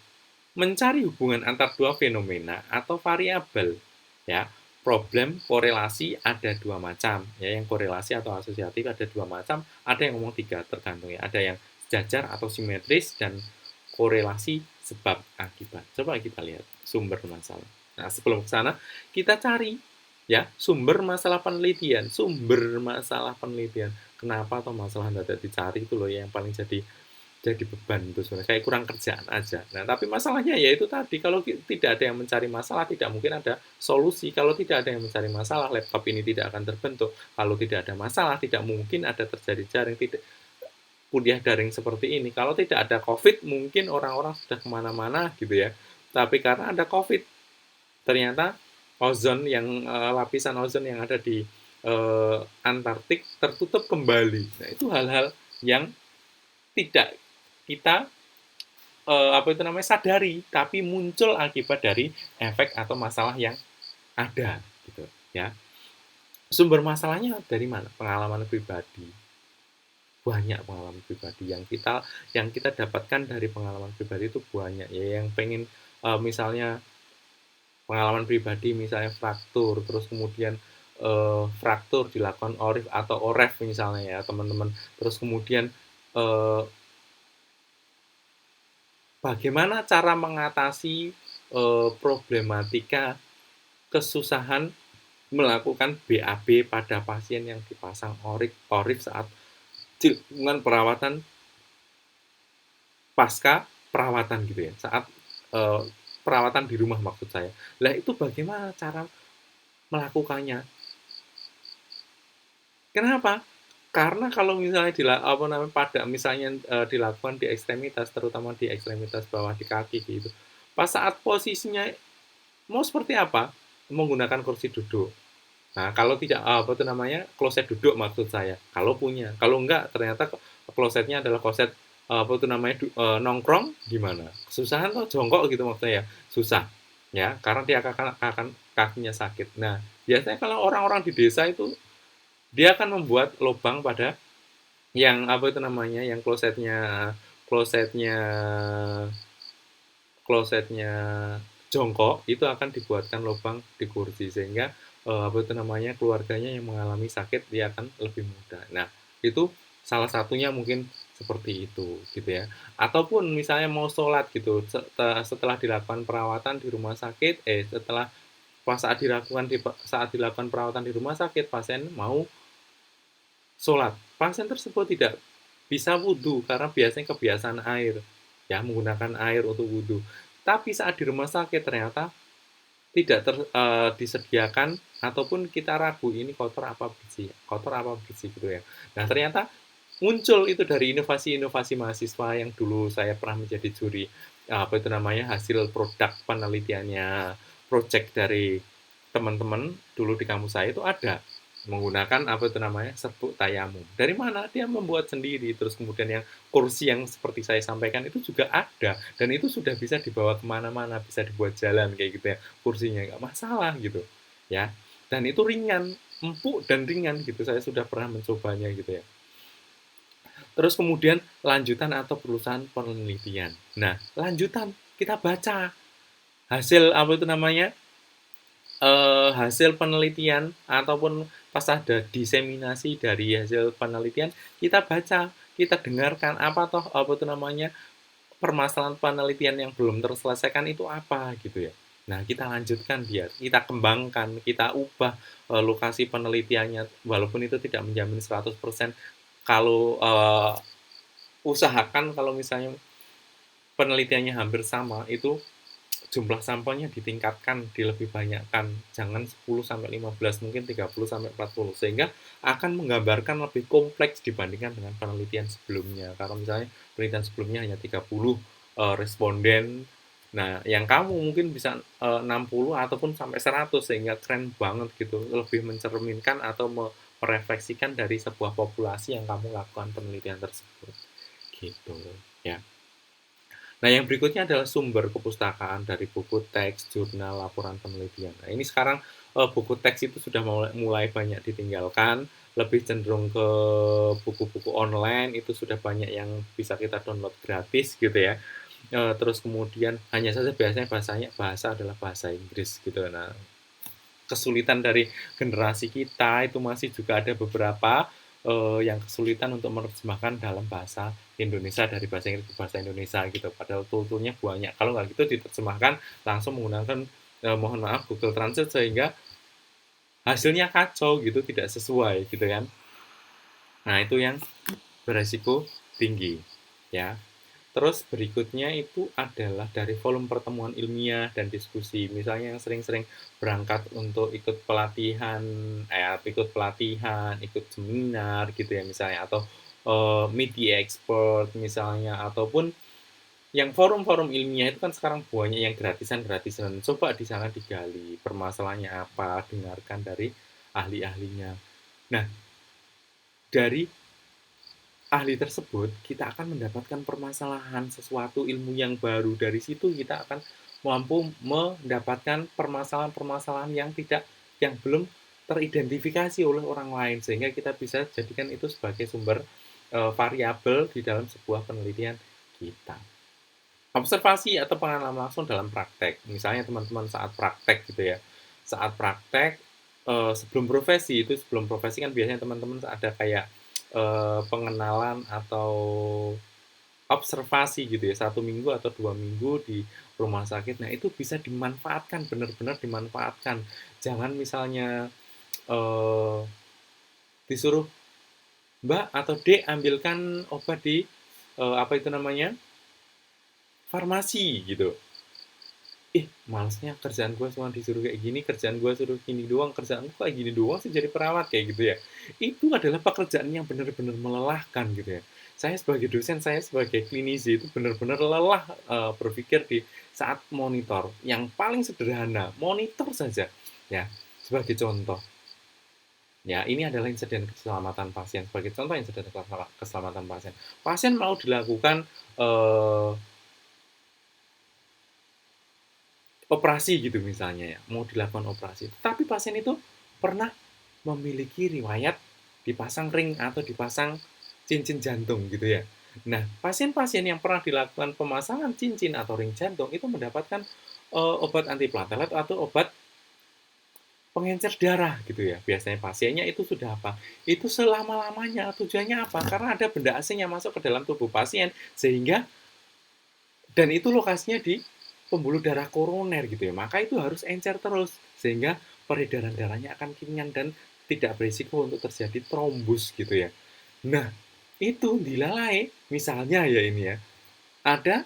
mencari hubungan antar dua fenomena atau variabel ya. Problem korelasi ada dua macam ya, yang korelasi atau asosiatif ada dua macam, ada yang ngomong tiga tergantung ya. Ada yang sejajar atau simetris dan korelasi sebab akibat. Coba kita lihat sumber masalah. Nah, sebelum ke sana kita cari ya sumber masalah penelitian, sumber masalah penelitian. Kenapa atau masalah tidak dicari itu loh yang paling jadi beban itu sebenarnya kayak kurang kerjaan aja. Nah, tapi masalahnya ya itu tadi kalau tidak ada yang mencari masalah tidak mungkin ada solusi. Kalau tidak ada yang mencari masalah, laptop ini tidak akan terbentuk. Kalau tidak ada masalah, tidak mungkin ada terjadi jaring tidak kuliah daring seperti ini. Kalau tidak ada COVID, mungkin orang-orang sudah kemana-mana gitu ya. Tapi karena ada COVID, ternyata ozon yang lapisan ozon yang ada di Antartik tertutup kembali. Nah, itu hal-hal yang tidak kita apa itu namanya sadari, tapi muncul akibat dari efek atau masalah yang ada, gitu ya. Sumber masalahnya dari mana? Pengalaman pribadi. Banyak pengalaman pribadi yang kita dapatkan dari pengalaman pribadi itu banyak ya. Yang pengen misalnya pengalaman pribadi misalnya fraktur, terus kemudian fraktur dilakukan ORIF atau OREF misalnya ya teman-teman. Terus kemudian eh, bagaimana cara mengatasi problematika kesusahan melakukan BAB pada pasien yang dipasang ORIF saat lingkungan perawatan pasca perawatan gitu ya, saat eh, perawatan di rumah maksud saya. Lah itu bagaimana cara melakukannya? Kenapa? Karena kalau misalnya apa namanya pada misalnya dilakukan di ekstremitas, terutama di ekstremitas bawah di kaki gitu, pas saat posisinya mau seperti apa? Menggunakan kursi duduk. Nah, kalau tidak apa itu namanya kloset duduk maksud saya. Kalau punya, kalau enggak ternyata klosetnya adalah kloset apa itu namanya nongkrong gimana? Kesusahan tuh jongkok gitu maksudnya ya. Susah. Ya, karena dia akan kakinya sakit. Nah, biasanya kalau orang-orang di desa itu dia akan membuat lubang pada yang apa itu namanya yang klosetnya klosetnya jongkok itu akan dibuatkan lubang di kursi sehingga apa itu namanya keluarganya yang mengalami sakit dia akan lebih mudah. Nah, itu salah satunya mungkin seperti itu gitu ya. Ataupun misalnya mau sholat gitu setelah dilakukan perawatan di rumah sakit setelah pas saat dilakukan perawatan di rumah sakit pasien mau sholat. Pasien tersebut tidak bisa wudhu karena biasanya kebiasaan air, ya menggunakan air untuk wudhu. Tapi saat di rumah sakit ternyata tidak disediakan ataupun kita ragu ini kotor apa bersih gitu ya. Nah ternyata muncul itu dari inovasi-inovasi mahasiswa yang dulu saya pernah menjadi juri apa itu namanya hasil produk penelitiannya project dari teman-teman dulu di kampus saya itu ada menggunakan apa itu namanya serbuk tayamum. Dari mana? Dia membuat sendiri. Terus kemudian yang kursi yang seperti saya sampaikan itu juga ada dan itu sudah bisa dibawa kemana-mana, bisa dibuat jalan kayak gitu ya kursinya nggak masalah gitu ya. Dan itu ringan, empuk dan ringan gitu. Saya sudah pernah mencobanya gitu ya. Terus kemudian lanjutan atau perusahaan penelitian. Nah, lanjutan kita baca hasil apa itu namanya hasil penelitian ataupun pas ada diseminasi dari hasil penelitian, kita baca, kita dengarkan apa itu namanya, permasalahan penelitian yang belum terselesaikan itu apa gitu ya. Nah, kita lanjutkan dia, kita kembangkan, kita ubah lokasi penelitiannya, walaupun itu tidak menjamin 100%. Kalau usahakan kalau misalnya penelitiannya hampir sama, itu jumlah sampelnya ditingkatkan, lebih banyakkan. Jangan 10 sampai 15, mungkin 30 sampai 40, sehingga akan menggambarkan lebih kompleks dibandingkan dengan penelitian sebelumnya. Kalau misalnya penelitian sebelumnya hanya 30 responden, nah yang kamu mungkin bisa 60 ataupun sampai 100, sehingga keren banget gitu, lebih mencerminkan atau merefleksikan dari sebuah populasi yang kamu lakukan penelitian tersebut. Gitu ya. Nah, yang berikutnya adalah sumber kepustakaan dari buku teks, jurnal, laporan penelitian. Nah, ini sekarang buku teks itu sudah mulai banyak ditinggalkan, lebih cenderung ke buku-buku online, itu sudah banyak yang bisa kita download gratis gitu ya. Terus kemudian hanya saja biasanya bahasa adalah bahasa Inggris gitu. Nah, kesulitan dari generasi kita itu masih juga ada beberapa yang kesulitan untuk menerjemahkan dalam bahasa Indonesia dari bahasa Inggris ke bahasa Indonesia gitu. Padahal tool-toolnya banyak. Kalau nggak gitu diterjemahkan langsung menggunakan mohon maaf Google Translate, sehingga hasilnya kacau gitu, tidak sesuai gitu kan. Nah, itu yang beresiko tinggi ya. Terus berikutnya itu adalah dari volume pertemuan ilmiah dan diskusi. Misalnya yang sering-sering berangkat untuk ikut seminar gitu ya misalnya, atau media expert misalnya, ataupun yang forum-forum ilmiah itu kan sekarang banyak yang gratisan-gratisan. Coba di sana digali permasalahannya apa, dengarkan dari ahli-ahlinya. Nah, dari ahli tersebut, kita akan mendapatkan permasalahan sesuatu ilmu yang baru. Dari situ kita akan mampu mendapatkan permasalahan-permasalahan yang belum teridentifikasi oleh orang lain, sehingga kita bisa jadikan itu sebagai sumber variabel di dalam sebuah penelitian kita. Observasi atau pengalaman langsung dalam praktek. Misalnya teman-teman saat praktek gitu ya. Saat praktek sebelum profesi kan biasanya teman-teman ada kayak pengenalan atau observasi gitu ya, 1 minggu atau 2 minggu di rumah sakit. Nah, itu bisa dimanfaatkan, benar-benar dimanfaatkan. Jangan misalnya eh, disuruh Mbak atau Dek ambilkan obat di apa itu namanya, farmasi gitu. Malesnya kerjaan gue cuma disuruh kayak gini, kerjaan gue suruh gini doang, kerjaan gue kayak gini doang sih jadi perawat kayak gitu ya. Itu adalah pekerjaan yang benar-benar melelahkan gitu ya. Saya sebagai dosen, saya sebagai klinisi itu benar-benar lelah berpikir di saat monitor. Yang paling sederhana, monitor saja ya, sebagai contoh. Ya, ini adalah insiden keselamatan pasien. Sebagai contoh insiden keselamatan pasien. Pasien mau dilakukan eh, operasi gitu misalnya ya, mau dilakukan operasi. Tapi pasien itu pernah memiliki riwayat dipasang ring atau dipasang cincin jantung gitu ya. Nah, pasien-pasien yang pernah dilakukan pemasangan cincin atau ring jantung itu mendapatkan obat antiplatelet atau obat pengencer darah gitu ya. Biasanya pasiennya itu sudah apa? Itu selama-lamanya. Tujuannya apa? Karena ada benda asing yang masuk ke dalam tubuh pasien, sehingga dan itu lokasinya di pembuluh darah koroner gitu ya. Maka itu harus encer terus sehingga peredaran darahnya akan ringan dan tidak berisiko untuk terjadi trombus gitu ya. Nah, itu dilalai misalnya ya ini ya. Ada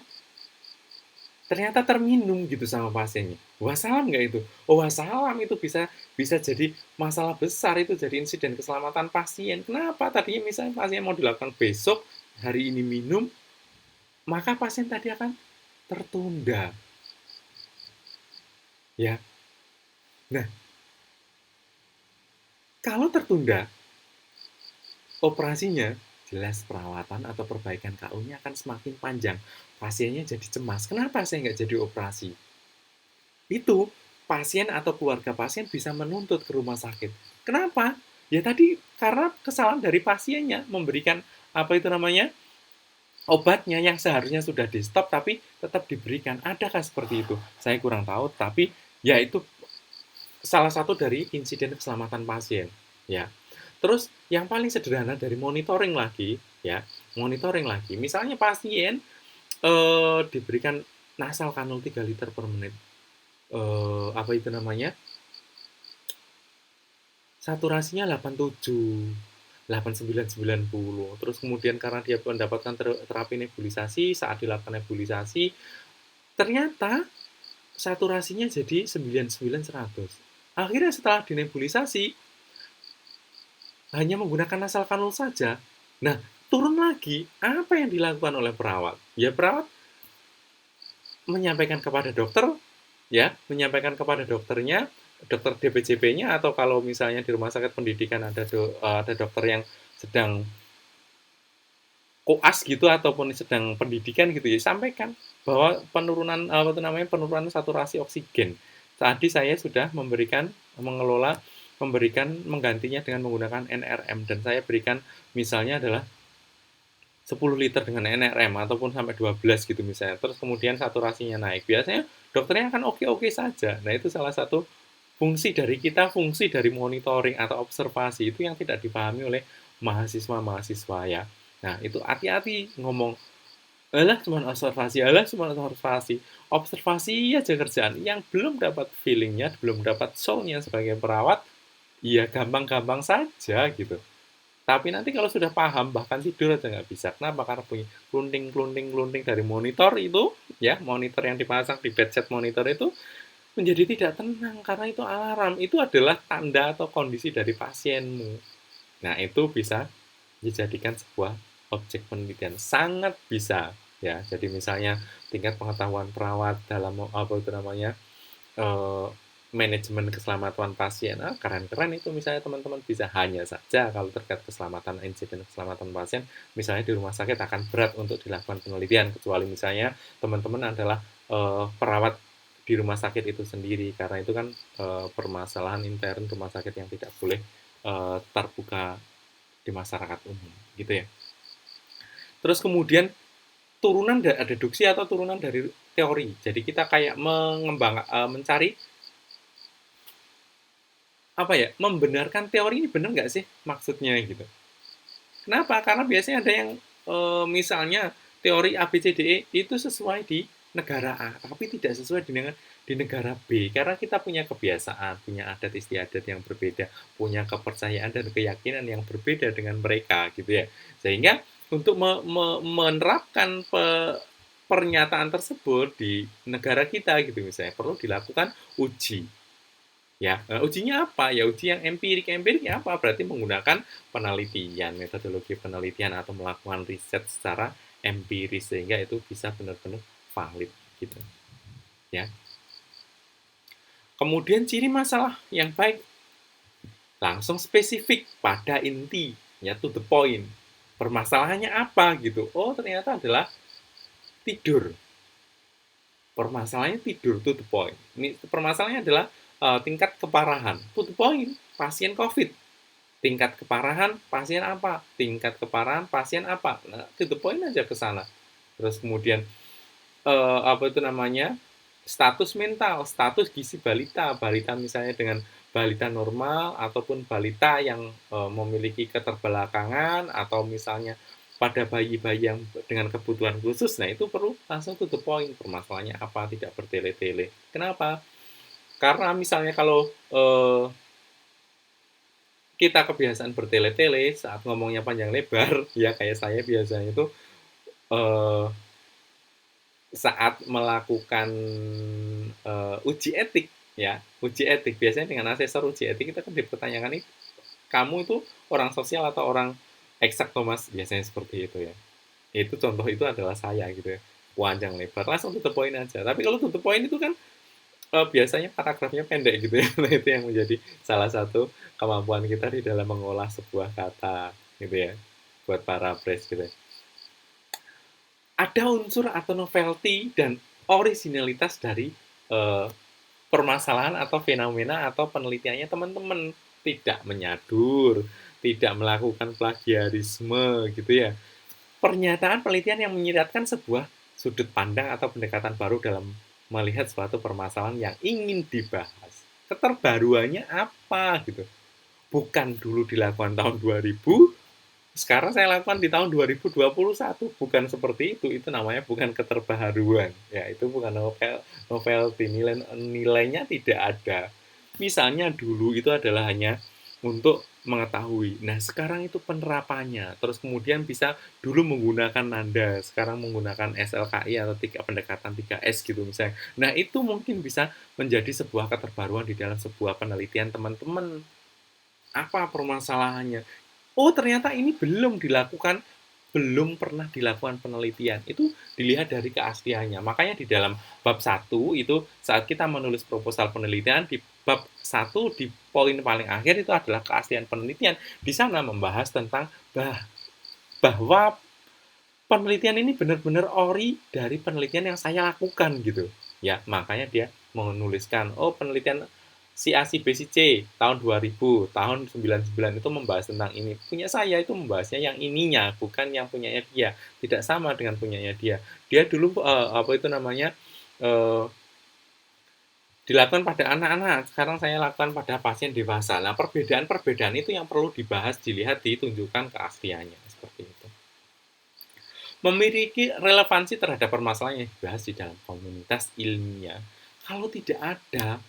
ternyata terminum gitu sama pasiennya. Wassalam nggak itu? Oh, wassalam itu bisa bisa jadi masalah besar, itu jadi insiden keselamatan pasien. Kenapa? Tadinya misalnya pasien mau dilakukan besok, hari ini minum, maka pasien tadi akan tertunda. Ya. Nah, kalau tertunda operasinya, jelas perawatan atau perbaikan KU-nya akan semakin panjang. Pasiennya jadi cemas. Kenapa saya nggak jadi operasi? Itu pasien atau keluarga pasien bisa menuntut ke rumah sakit. Kenapa? Ya tadi karena kesalahan dari pasiennya memberikan apa itu namanya, obatnya yang seharusnya sudah di stop tapi tetap diberikan. Adakah seperti itu? Saya kurang tahu, tapi ya itu salah satu dari insiden keselamatan pasien. ya. Terus yang paling sederhana dari monitoring lagi, ya, monitoring lagi. Misalnya pasien diberikan nasal kanul 3 liter per menit. Apa itu namanya? Saturasinya 87, 89, 90. Terus kemudian karena dia mendapatkan terapi nebulisasi, saat dilakukan nebulisasi, ternyata saturasinya jadi 99, 100. Akhirnya setelah dinebulisasi, hanya menggunakan nasal kanul saja. Nah, turun lagi, apa yang dilakukan oleh perawat? Ya, perawat menyampaikan kepada dokter, ya, menyampaikan kepada dokternya, dokter DPJP-nya, atau kalau misalnya di rumah sakit pendidikan ada dokter yang sedang koas gitu ataupun sedang pendidikan gitu ya, sampaikan bahwa penurunan saturasi oksigen. Tadi saya sudah menggantinya dengan menggunakan NRM, dan saya berikan misalnya adalah 10 liter dengan NRM ataupun sampai 12 gitu misalnya. Terus kemudian saturasinya naik. Biasanya dokternya akan oke-oke saja. Nah, itu salah satu fungsi dari monitoring atau observasi itu yang tidak dipahami oleh mahasiswa-mahasiswa, ya. Nah, itu hati-hati ngomong, alah cuma observasi. Observasi aja kerjaan. Yang belum dapat feelingnya, belum dapat soul-nya sebagai perawat, ya gampang-gampang saja gitu. Tapi nanti kalau sudah paham, bahkan tidur aja nggak bisa. Kenapa? Karena bunyi klunting-klunting-klunting dari monitor itu, ya, monitor yang dipasang di bedside monitor itu menjadi tidak tenang karena itu alarm. Itu adalah tanda atau kondisi dari pasienmu. Nah, itu bisa dijadikan sebuah objek penelitian. Sangat bisa, ya. Jadi misalnya tingkat pengetahuan perawat dalam apa itu namanya, eh, manajemen keselamatan pasien. Keren-keren itu misalnya teman-teman bisa. Hanya saja kalau terkait keselamatan, insiden keselamatan pasien, misalnya di rumah sakit akan berat untuk dilakukan penelitian, kecuali misalnya teman-teman adalah perawat di rumah sakit itu sendiri, karena itu kan permasalahan intern rumah sakit yang tidak boleh terbuka di masyarakat umum, gitu ya. Terus kemudian turunan ada deduksi atau turunan dari teori. Jadi kita kayak mencari apa ya, membenarkan teori ini benar nggak sih maksudnya gitu. Kenapa? Karena biasanya ada yang misalnya teori A B C D E itu sesuai di negara A, tapi tidak sesuai di negara B. Karena kita punya kebiasaan, punya adat istiadat yang berbeda, punya kepercayaan dan keyakinan yang berbeda dengan mereka gitu ya. Sehingga untuk menerapkan pernyataan tersebut di negara kita gitu misalnya perlu dilakukan uji. Ya, ujinya apa? Ya uji yang empirik. Empiriknya apa? Berarti menggunakan penelitian, metodologi penelitian atau melakukan riset secara empiris sehingga itu bisa benar-benar valid gitu, ya. Kemudian ciri masalah yang baik langsung spesifik pada inti, ya, to the point. Permasalahannya apa gitu? Oh, ternyata adalah tidur. Permasalahannya tidur, to the point. Ini permasalahannya adalah tingkat keparahan, to the point. Pasien COVID. Tingkat keparahan pasien apa? Tingkat keparahan pasien apa? Nah, to the point aja ke sana. Terus kemudian apa itu namanya? Status mental, status gizi balita, balita misalnya dengan balita normal ataupun balita yang memiliki keterbelakangan atau misalnya pada bayi-bayi yang dengan kebutuhan khusus. Nah, itu perlu langsung to the point. Permasalahannya apa? Tidak bertele-tele. Kenapa? Karena misalnya kalau kita kebiasaan bertele-tele saat ngomongnya panjang lebar, ya kayak saya biasanya itu eh, saat melakukan uji etik, ya, uji etik biasanya dengan asesor uji etik kita kan dipertanyakan nih, kamu itu orang sosial atau orang eksak, Thomas, biasanya seperti itu ya. Itu contoh itu adalah saya gitu ya, panjang lebar langsung to the point aja. Tapi kalau to the point itu kan biasanya paragrafnya pendek gitu ya. Nah, itu yang menjadi salah satu kemampuan kita di dalam mengolah sebuah kata gitu ya, buat paraphrase gitu ya. Ada unsur atau novelty dan originalitas dari eh, permasalahan atau fenomena atau penelitiannya teman-teman. Tidak menyadur, tidak melakukan plagiarisme gitu ya. Pernyataan penelitian yang menyiratkan sebuah sudut pandang atau pendekatan baru dalam melihat suatu permasalahan yang ingin dibahas. Keterbaruannya apa gitu. bukan dulu dilakukan tahun 2000, sekarang saya lakukan di tahun 2021. Bukan seperti itu namanya bukan keterbaharuan. Ya, itu bukan novel novelty, nilainya tidak ada. Misalnya dulu itu adalah hanya untuk mengetahui. Nah, sekarang itu penerapannya. Terus kemudian bisa dulu menggunakan nanda, sekarang menggunakan SLKI atau pendekatan 3S gitu misalnya. Nah, itu mungkin bisa menjadi sebuah keterbaruan di dalam sebuah penelitian teman-teman. Apa permasalahannya? Oh, ternyata ini belum pernah dilakukan penelitian. Itu dilihat dari keasliannya. Makanya di dalam bab satu itu saat kita menulis proposal penelitian di bab satu di poin paling akhir itu adalah keaslian penelitian. Di sana membahas tentang bahwa penelitian ini benar-benar ori dari penelitian yang saya lakukan gitu. Ya, makanya dia menuliskan, oh penelitian si A, si B, si C tahun 2000, tahun 99 itu membahas tentang ini. Punya saya itu membahasnya yang ininya, bukan yang punyanya dia. Tidak sama dengan punyanya dia. Dia dulu apa itu namanya dilakukan pada anak-anak, sekarang saya lakukan pada pasien dewasa. Nah, perbedaan-perbedaan itu yang perlu dibahas, dilihat, ditunjukkan keasliannya seperti itu. Memiliki relevansi terhadap permasalahan yang dibahas di dalam komunitas ilmiah. Kalau tidak ada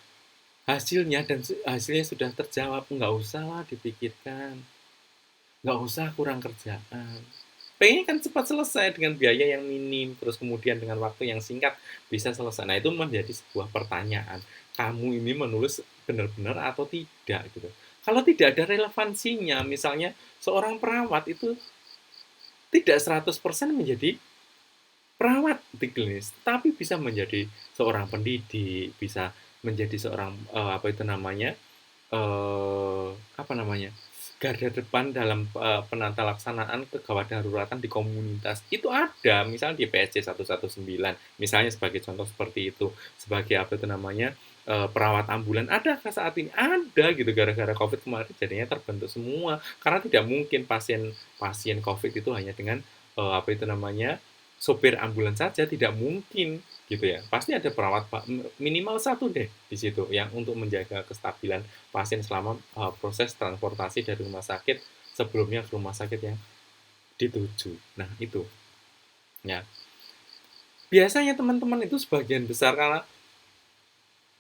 hasilnya dan hasilnya sudah terjawab, nggak usah lah dipikirkan, nggak usah kurang kerjaan. Pengen kan cepat selesai dengan biaya yang minim, terus kemudian dengan waktu yang singkat bisa selesai. Nah, itu menjadi sebuah pertanyaan. Kamu ini menulis benar-benar atau tidak gitu. Kalau tidak ada relevansinya, misalnya seorang perawat itu tidak 100% menjadi perawat di klinis, tapi bisa menjadi seorang pendidik, bisa menjadi seorang apa itu namanya, apa namanya, garda depan dalam penata laksanaan kegawat daruratan di komunitas. Itu ada, misalnya di PSC 119, misalnya sebagai contoh seperti itu, sebagai apa itu namanya, perawat ambulan. Adakah saat ini? Ada gitu, gara-gara COVID kemarin jadinya terbentuk semua. Karena tidak mungkin pasien pasien COVID itu hanya dengan apa itu namanya, sopir ambulans saja, tidak mungkin gitu ya. Pasti ada perawat minimal satu deh di situ yang untuk menjaga kestabilan pasien selama proses transportasi dari rumah sakit sebelumnya ke rumah sakit yang dituju. Nah, itu. Ya. Biasanya teman-teman itu sebagian besar karena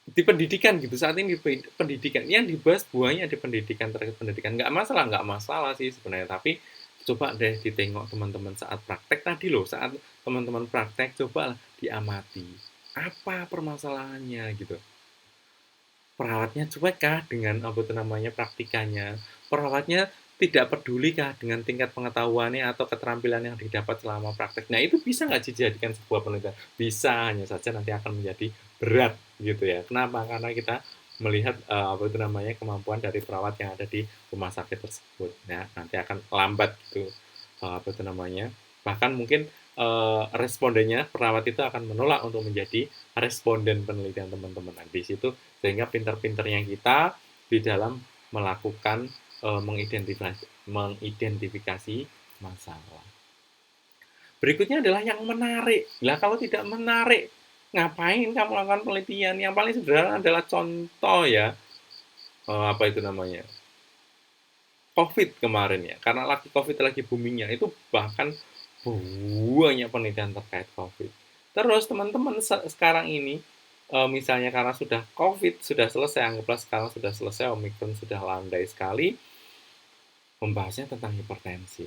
di pendidikan gitu saat ini di pendidikan yang dibahas buahnya di pendidikan terkait pendidikan nggak masalah sih sebenarnya, tapi coba deh ditengok teman-teman saat praktek tadi loh, saat teman-teman praktek coba diamati apa permasalahannya gitu. Perawatnya cuek kah dengan apa itu namanya praktikannya? Perawatnya tidak peduli kah dengan tingkat pengetahuannya atau keterampilan yang didapat selama praktek? Nah, itu bisa nggak dijadikan sebuah penelitian? Bisa, hanya saja nanti akan menjadi berat gitu ya. Kenapa? Karena kita melihat apa itu namanya kemampuan dari perawat yang ada di rumah sakit tersebut. Nah, nanti akan lambat gitu apa itu namanya. Bahkan mungkin respondennya perawat itu akan menolak untuk menjadi responden penelitian teman-teman. Nah, di situ sehingga pinter-pinternya kita di dalam melakukan mengidentifikasi masalah. Berikutnya adalah yang menarik. Lah kalau tidak menarik, ngapain kamu lakukan penelitian? Yang paling sederhana adalah contoh ya, apa itu namanya? COVID kemarin ya. Karena lagi COVID lagi boomingnya itu bahkan banyak penelitian terkait COVID. Terus teman-teman sekarang ini misalnya karena sudah COVID sudah selesai, anggaplah sekarang sudah selesai, Omikron sudah landai sekali, membahasnya tentang hipertensi.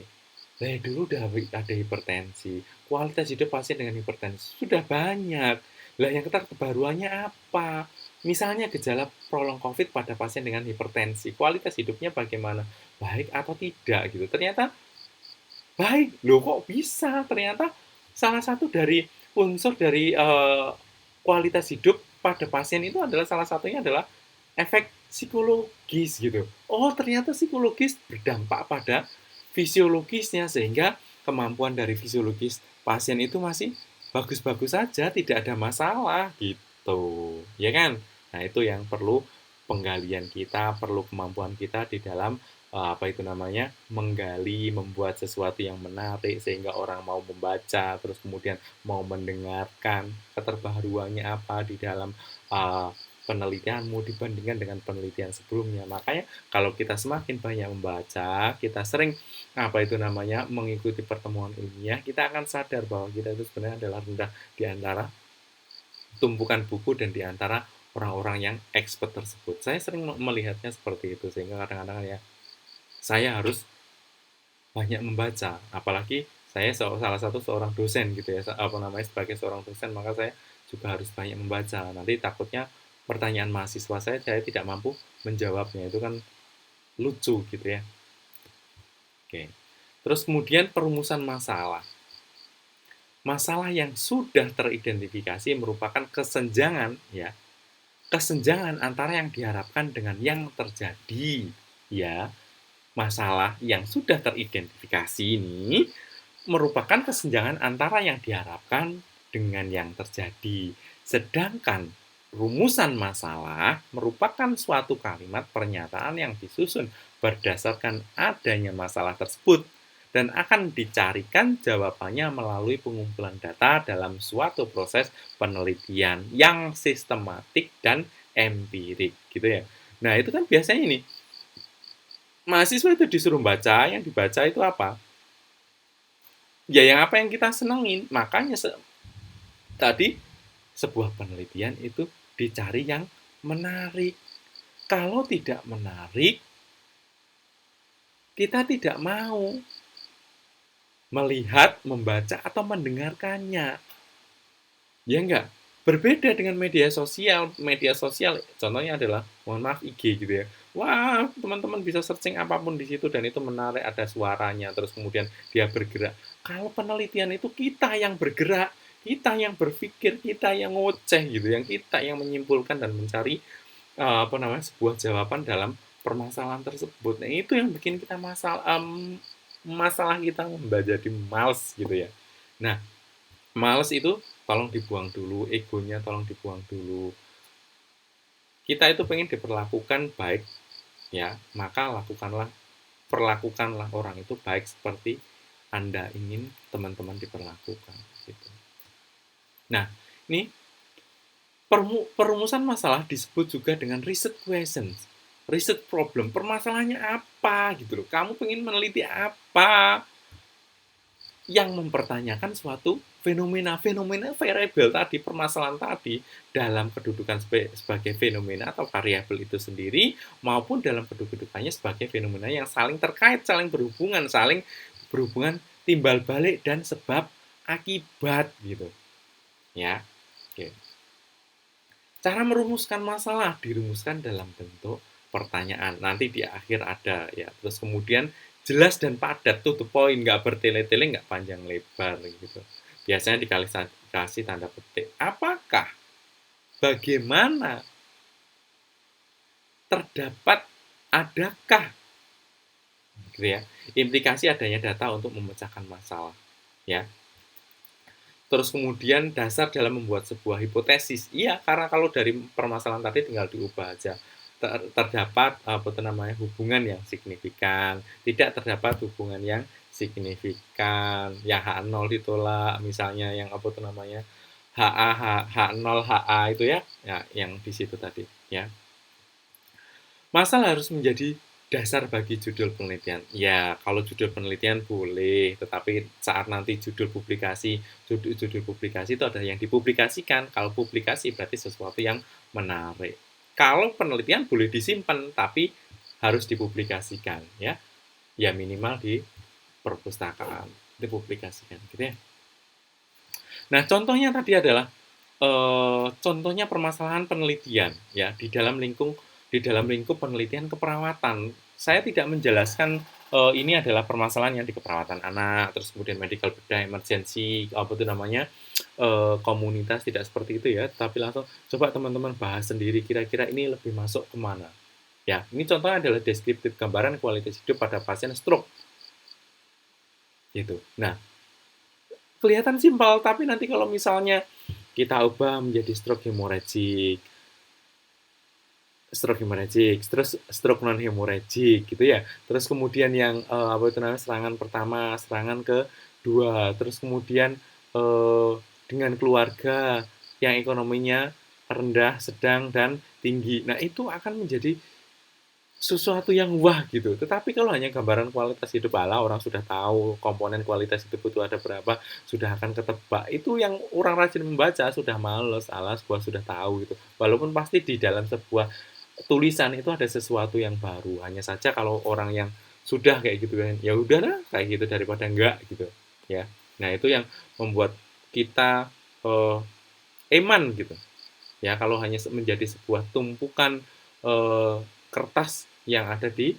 Nah, dulu udah ada hipertensi, kualitas hidup pasien dengan hipertensi sudah banyak. Lah yang kebaruannya apa? Misalnya gejala prolong COVID pada pasien dengan hipertensi, kualitas hidupnya bagaimana? Baik atau tidak gitu. Ternyata baik, loh kok bisa? Ternyata salah satu dari unsur dari kualitas hidup pada pasien itu adalah salah satunya adalah efek psikologis gitu. Oh, ternyata psikologis berdampak pada fisiologisnya sehingga kemampuan dari fisiologis pasien itu masih bagus-bagus saja, tidak ada masalah gitu. Ya kan? Nah, itu yang perlu penggalian kita, perlu kemampuan kita di dalam apa itu namanya menggali, membuat sesuatu yang menarik sehingga orang mau membaca, terus kemudian mau mendengarkan keterbaruannya apa di dalam uh, penelitianmu dibandingkan dengan penelitian sebelumnya. Makanya kalau kita semakin banyak membaca, kita sering mengikuti pertemuan ilmiah, kita akan sadar bahwa kita itu sebenarnya adalah rendah di antara tumpukan buku dan di antara orang-orang yang expert tersebut. Saya sering melihatnya seperti itu, sehingga kadang-kadang ya saya harus banyak membaca, apalagi saya salah satu seorang dosen gitu ya, sebagai seorang dosen, maka saya juga harus banyak membaca. Nanti takutnya pertanyaan mahasiswa saya tidak mampu menjawabnya, itu kan lucu gitu ya. Oke. Terus kemudian perumusan masalah. Masalah yang sudah teridentifikasi merupakan kesenjangan ya, kesenjangan antara yang diharapkan dengan yang terjadi ya. Masalah yang sudah teridentifikasi ini merupakan kesenjangan antara yang diharapkan dengan yang terjadi. Sedangkan rumusan masalah merupakan suatu kalimat pernyataan yang disusun berdasarkan adanya masalah tersebut dan akan dicarikan jawabannya melalui pengumpulan data dalam suatu proses penelitian yang sistematik dan empirik gitu ya. Nah, itu kan biasanya ini mahasiswa itu disuruh baca, yang dibaca itu apa? Ya yang apa yang kita senengin. Makanya tadi sebuah penelitian itu dicari yang menarik. Kalau tidak menarik, kita tidak mau melihat, membaca, atau mendengarkannya. Ya enggak? Berbeda dengan media sosial. Media sosial contohnya adalah, mohon maaf, IG gitu ya. Wah, teman-teman bisa searching apapun di situ dan itu menarik, ada suaranya, terus kemudian dia bergerak. Kalau penelitian itu kita yang bergerak, kita yang berpikir, kita yang ngoceh gitu, yang kita yang menyimpulkan dan mencari sebuah jawaban dalam permasalahan tersebut. Nah, itu yang bikin kita masalah kita menjadi males gitu ya. Nah, males itu tolong dibuang dulu, egonya tolong dibuang dulu. Kita itu pengen diperlakukan baik, ya, maka perlakukanlah orang itu baik seperti Anda ingin teman-teman diperlakukan. Gitu. Nah, ini perumusan masalah disebut juga dengan riset questions, riset problem. Permasalahannya apa gitu loh? Kamu pengen meneliti apa? Yang mempertanyakan suatu fenomena variabel tadi, permasalahan tadi dalam kedudukan sebagai fenomena atau variabel itu sendiri maupun dalam kedudukannya sebagai fenomena yang saling terkait, saling berhubungan timbal balik dan sebab akibat gitu. Ya. Oke. Cara merumuskan masalah dirumuskan dalam bentuk pertanyaan. Nanti di akhir ada ya. Terus kemudian jelas dan padat, to the point, nggak bertele-tele, nggak panjang lebar gitu. Biasanya dikasih tanda petik. Apakah, bagaimana, terdapat, adakah, gitu ya. Implikasi adanya data untuk memecahkan masalah, ya. Terus kemudian dasar dalam membuat sebuah hipotesis. Iya, karena kalau dari permasalahan tadi tinggal diubah aja. Terdapat hubungan yang signifikan, tidak terdapat hubungan yang signifikan. Yang H0 ditolak, misalnya yang H0 HA itu ya, yang di situ tadi, ya. Masalah harus menjadi dasar bagi judul penelitian. Ya, kalau judul penelitian boleh, tetapi saat nanti judul publikasi itu ada yang dipublikasikan. Kalau publikasi berarti sesuatu yang menarik. Kalau penelitian boleh disimpan, tapi harus dipublikasikan, ya. Ya minimal di perpustakaan dipublikasikan, gitu ya. Nah, contohnya tadi adalah contohnya permasalahan penelitian, ya, di dalam lingkup penelitian keperawatan. Saya tidak menjelaskan ini adalah permasalahan yang di keperawatan anak, terus kemudian medical bedah emergency, komunitas, tidak seperti itu ya, tapi langsung coba teman-teman bahas sendiri kira-kira ini lebih masuk kemana. Ya, ini contohnya adalah deskriptif gambaran kualitas hidup pada pasien stroke. Gitu. Nah, kelihatan simpel, tapi nanti kalau misalnya kita ubah menjadi stroke hemorrhagic, terus stroke non hemorrhagic gitu ya. Terus kemudian yang serangan pertama, serangan kedua, terus kemudian dengan keluarga yang ekonominya rendah, sedang, dan tinggi. Nah, itu akan menjadi sesuatu yang wah gitu. Tetapi kalau hanya gambaran kualitas hidup ala orang sudah tahu komponen kualitas hidup itu ada berapa, sudah akan ketebak. Itu yang orang rajin membaca sudah males, ala sebuah sudah tahu gitu. Walaupun pasti di dalam sebuah tulisan itu ada sesuatu yang baru. Hanya saja kalau orang yang sudah kayak gitu kan, ya udahlah kayak gitu daripada enggak gitu, ya. Nah, itu yang membuat kita eman gitu. Ya, kalau hanya menjadi sebuah tumpukan kertas yang ada di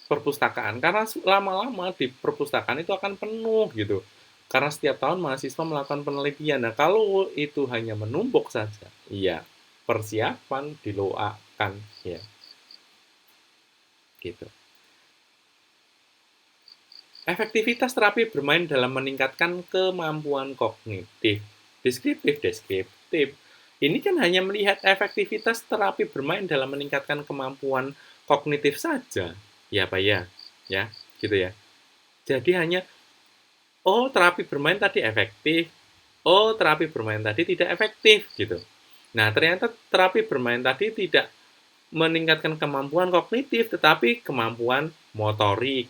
perpustakaan, karena lama-lama di perpustakaan itu akan penuh gitu. Karena setiap tahun mahasiswa melakukan penelitian. Nah, kalau itu hanya menumpuk saja, iya, persiapan diloakan, ya, gitu. Efektivitas terapi bermain dalam meningkatkan kemampuan kognitif. Deskriptif. Ini kan hanya melihat efektivitas terapi bermain dalam meningkatkan kemampuan kognitif saja. Ya, Pak ya. Ya, gitu ya. Jadi hanya, oh terapi bermain tadi efektif, oh terapi bermain tadi tidak efektif, gitu. Nah, ternyata terapi bermain tadi tidak meningkatkan kemampuan kognitif, tetapi kemampuan motorik.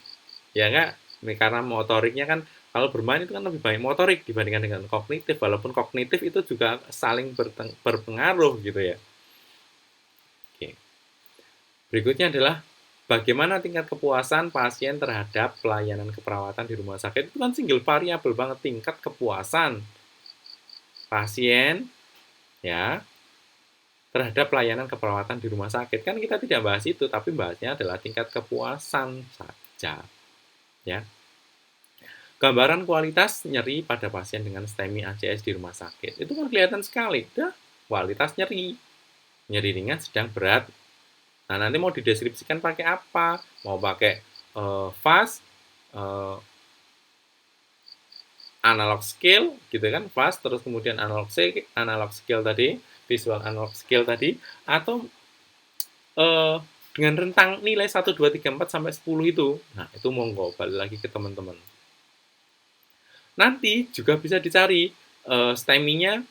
Ya nggak? Karena motoriknya kan kalau bermain itu kan lebih banyak motorik dibandingkan dengan kognitif, walaupun kognitif itu juga saling berpengaruh gitu ya. Oke. Berikutnya adalah bagaimana tingkat kepuasan pasien terhadap pelayanan keperawatan di rumah sakit. Itu kan single variable banget, tingkat kepuasan pasien ya terhadap pelayanan keperawatan di rumah sakit. Kan kita tidak bahas itu, tapi bahasnya adalah tingkat kepuasan saja. Ya. Gambaran kualitas nyeri pada pasien dengan STEMI ACS di rumah sakit. Itu kan kelihatan sekali. Dah, kualitas nyeri. Nyeri ringan, sedang, berat. Nah, nanti mau dideskripsikan pakai apa? Mau pakai fast, analog scale, gitu kan? Fast, terus kemudian analog scale tadi, visual analog scale tadi, atau dengan rentang nilai 1, 2, 3, 4, sampai 10 itu. Nah, itu monggo, balik lagi ke teman-teman. Nanti juga bisa dicari STEMI-nya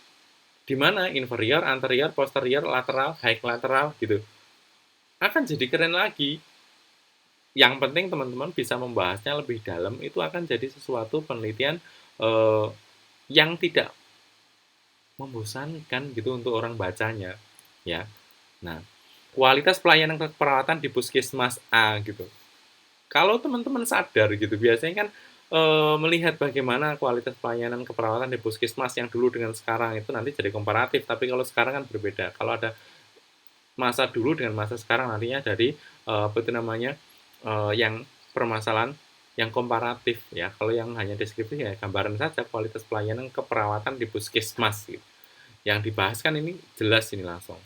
di mana, inferior, anterior, posterior, lateral, high lateral gitu. Akan jadi keren lagi. Yang penting teman-teman bisa membahasnya lebih dalam, itu akan jadi sesuatu penelitian yang tidak membosankan gitu untuk orang bacanya, ya. Nah, kualitas pelayanan keperawatan di puskesmas A gitu. Kalau teman-teman sadar gitu, biasanya kan melihat bagaimana kualitas pelayanan keperawatan di puskesmas yang dulu dengan sekarang itu nanti jadi komparatif. Tapi kalau sekarang kan berbeda. Kalau ada masa dulu dengan masa sekarang nantinya dari apa itu namanya yang permasalahan yang komparatif ya. Kalau yang hanya deskriptif ya gambaran saja kualitas pelayanan keperawatan di puskesmas gitu. Yang dibahas kan ini jelas ini langsung.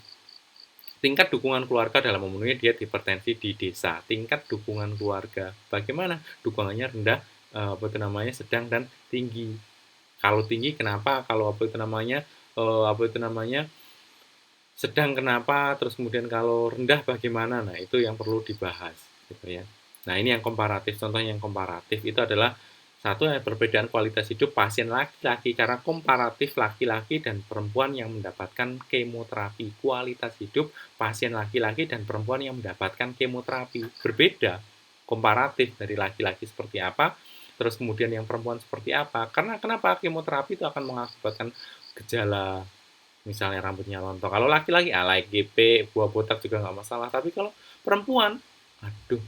Tingkat dukungan keluarga dalam memenuhi diet hipertensi di desa. Tingkat dukungan keluarga. Bagaimana? Dukungannya rendah, apa itu namanya, sedang, dan tinggi. Kalau tinggi kenapa? Kalau apa itu namanya, sedang kenapa? Terus kemudian kalau rendah bagaimana? Nah, itu yang perlu dibahas, gitu ya. Nah, ini yang komparatif. Contohnya yang komparatif itu adalah satu, perbedaan kualitas hidup pasien laki-laki karena komparatif laki-laki dan perempuan yang mendapatkan kemoterapi. Kualitas hidup pasien laki-laki dan perempuan yang mendapatkan kemoterapi. Berbeda komparatif dari laki-laki seperti apa, terus kemudian yang perempuan seperti apa. Karena kenapa? Kemoterapi itu akan mengakibatkan gejala misalnya rambutnya rontok. Kalau laki-laki, like GP, buah botak juga nggak masalah. Tapi kalau perempuan, aduh,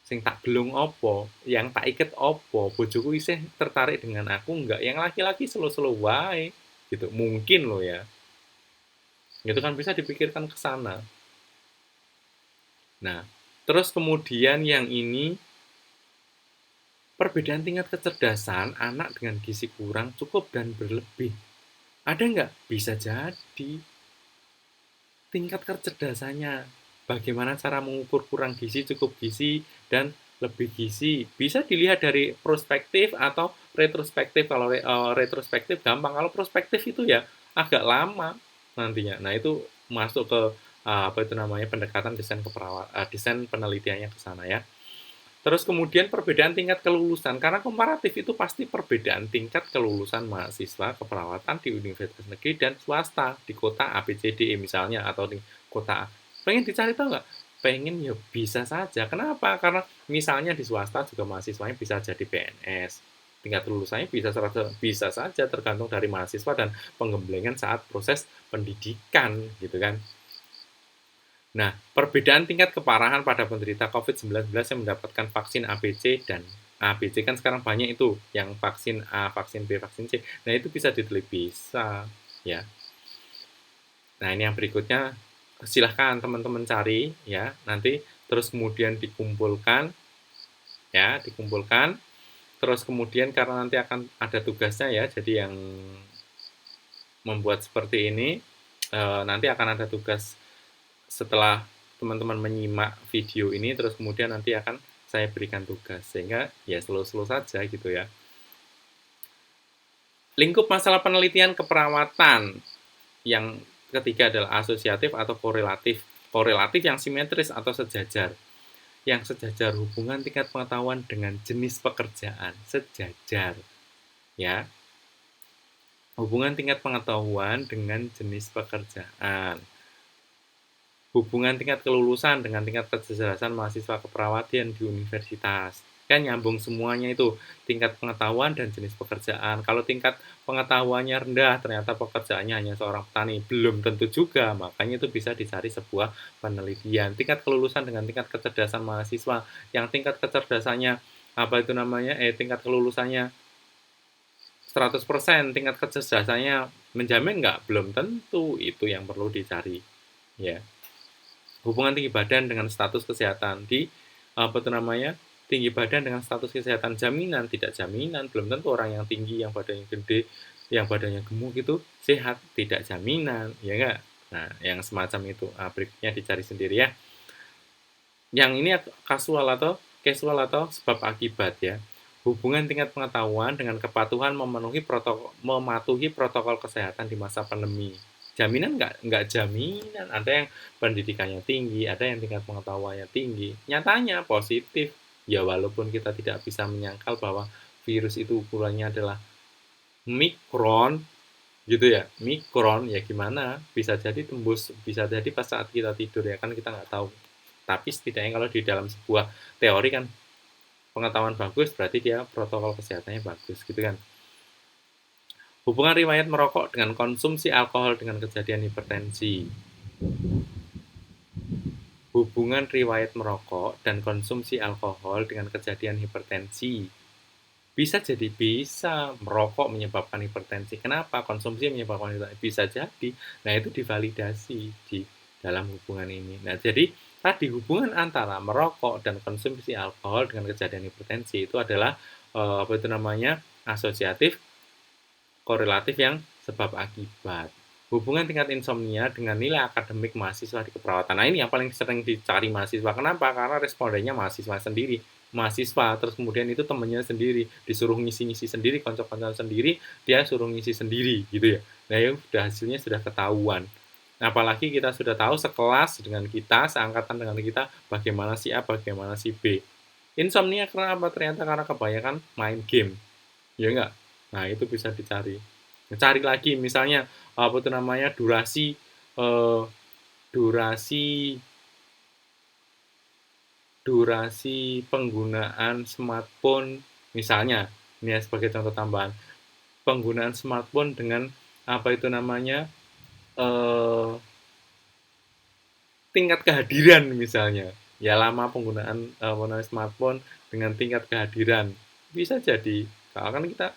sing tak gelung opo, yang tak iket opo, bojoku isih tertarik dengan aku enggak, yang laki-laki selo-selo wae gitu, mungkin loh ya, itu kan bisa dipikirkan ke sana. Nah, terus kemudian yang ini, perbedaan tingkat kecerdasan anak dengan gizi kurang cukup dan berlebih, ada nggak? Bisa jadi tingkat kecerdasannya, bagaimana cara mengukur kurang gizi, cukup gizi, dan lebih gizi. Bisa dilihat dari prospektif atau retrospektif. Kalau retrospektif gampang, kalau prospektif itu ya agak lama nantinya. Nah, itu masuk ke apa itu namanya pendekatan desain penelitiannya ke sana ya. Terus kemudian perbedaan tingkat kelulusan, karena komparatif itu pasti perbedaan tingkat kelulusan mahasiswa keperawatan di universitas negeri dan swasta di kota A, B, C, D, E misalnya, atau di kota A. Pengen dicari tahu nggak? Pengen ya bisa saja. Kenapa? Karena misalnya di swasta juga mahasiswanya bisa jadi PNS. Tingkat kelulusannya bisa saja tergantung dari mahasiswa dan pengembangan saat proses pendidikan gitu kan. Nah, perbedaan tingkat keparahan pada penderita COVID-19 yang mendapatkan vaksin ABC dan ABC kan sekarang banyak itu, yang vaksin A, vaksin B, vaksin C. Nah, itu bisa diteliti, bisa, ya. Nah, ini yang berikutnya, silahkan teman-teman cari, ya, nanti terus kemudian dikumpulkan, ya, dikumpulkan. Terus kemudian karena nanti akan ada tugasnya ya, jadi yang membuat seperti ini, nanti akan ada tugas setelah teman-teman menyimak video ini, terus kemudian nanti akan saya berikan tugas, sehingga ya slow-slow saja gitu ya. Lingkup masalah penelitian keperawatan yang ketiga adalah asosiatif atau korelatif. Korelatif yang simetris atau sejajar. Yang sejajar hubungan tingkat pengetahuan dengan jenis pekerjaan. Sejajar. Ya. Hubungan tingkat pengetahuan dengan jenis pekerjaan. Hubungan tingkat kelulusan dengan tingkat kecerdasan mahasiswa keperawatan di universitas. Kan nyambung semuanya itu, tingkat pengetahuan dan jenis pekerjaan. Kalau tingkat pengetahuannya rendah, ternyata pekerjaannya hanya seorang petani, belum tentu juga, makanya itu bisa dicari sebuah penelitian. Tingkat kelulusan dengan tingkat kecerdasan mahasiswa, yang tingkat kecerdasannya, tingkat kelulusannya 100%, tingkat kecerdasannya menjamin nggak? Belum tentu, itu yang perlu dicari. Ya. Hubungan tinggi badan dengan status kesehatan tinggi badan dengan status kesehatan jaminan, tidak jaminan, belum tentu orang yang tinggi, yang badannya gede, yang badannya gemuk itu sehat, tidak jaminan, ya enggak? Nah, yang semacam itu, berikutnya dicari sendiri ya. Yang ini casual atau sebab akibat ya. Hubungan tingkat pengetahuan dengan kepatuhan mematuhi protokol kesehatan di masa pandemi. Jaminan nggak jaminan. Ada yang pendidikannya tinggi, ada yang tingkat pengetahuannya tinggi. Nyatanya positif. Ya walaupun kita tidak bisa menyangkal bahwa virus itu ukurannya adalah mikron, gitu ya. Mikron ya gimana? Bisa jadi tembus, bisa jadi pas saat kita tidur ya kan kita nggak tahu. Tapi setidaknya kalau di dalam sebuah teori kan pengetahuan bagus berarti dia protokol kesehatannya bagus gitu kan. Hubungan riwayat merokok dengan konsumsi alkohol dengan kejadian hipertensi. Hubungan riwayat merokok dan konsumsi alkohol dengan kejadian hipertensi. Bisa merokok menyebabkan hipertensi. Kenapa? Konsumsi menyebabkan hipertensi. Bisa jadi. Nah, itu divalidasi di dalam hubungan ini. Nah, jadi tadi hubungan antara merokok dan konsumsi alkohol dengan kejadian hipertensi itu adalah asosiatif, korelatif yang sebab akibat. Hubungan tingkat insomnia dengan nilai akademik mahasiswa di keperawatan. Nah, ini yang paling sering dicari mahasiswa. Kenapa? Karena respondennya mahasiswa sendiri. Mahasiswa, terus kemudian itu temennya sendiri. Disuruh ngisi-ngisi sendiri, konsep-konsep sendiri, dia suruh ngisi sendiri, gitu ya. Nah, ya hasilnya sudah ketahuan. Nah, apalagi kita sudah tahu sekelas dengan kita, seangkatan dengan kita, bagaimana si A, bagaimana si B. Insomnia kenapa? Ternyata karena kebanyakan main game. Ya enggak? Nah, itu bisa dicari. Cari lagi misalnya durasi eh, durasi durasi penggunaan smartphone misalnya, ini ya sebagai contoh tambahan, penggunaan smartphone dengan eh, tingkat kehadiran misalnya, ya lama penggunaan smartphone dengan tingkat kehadiran bisa jadi. Kalau kan kita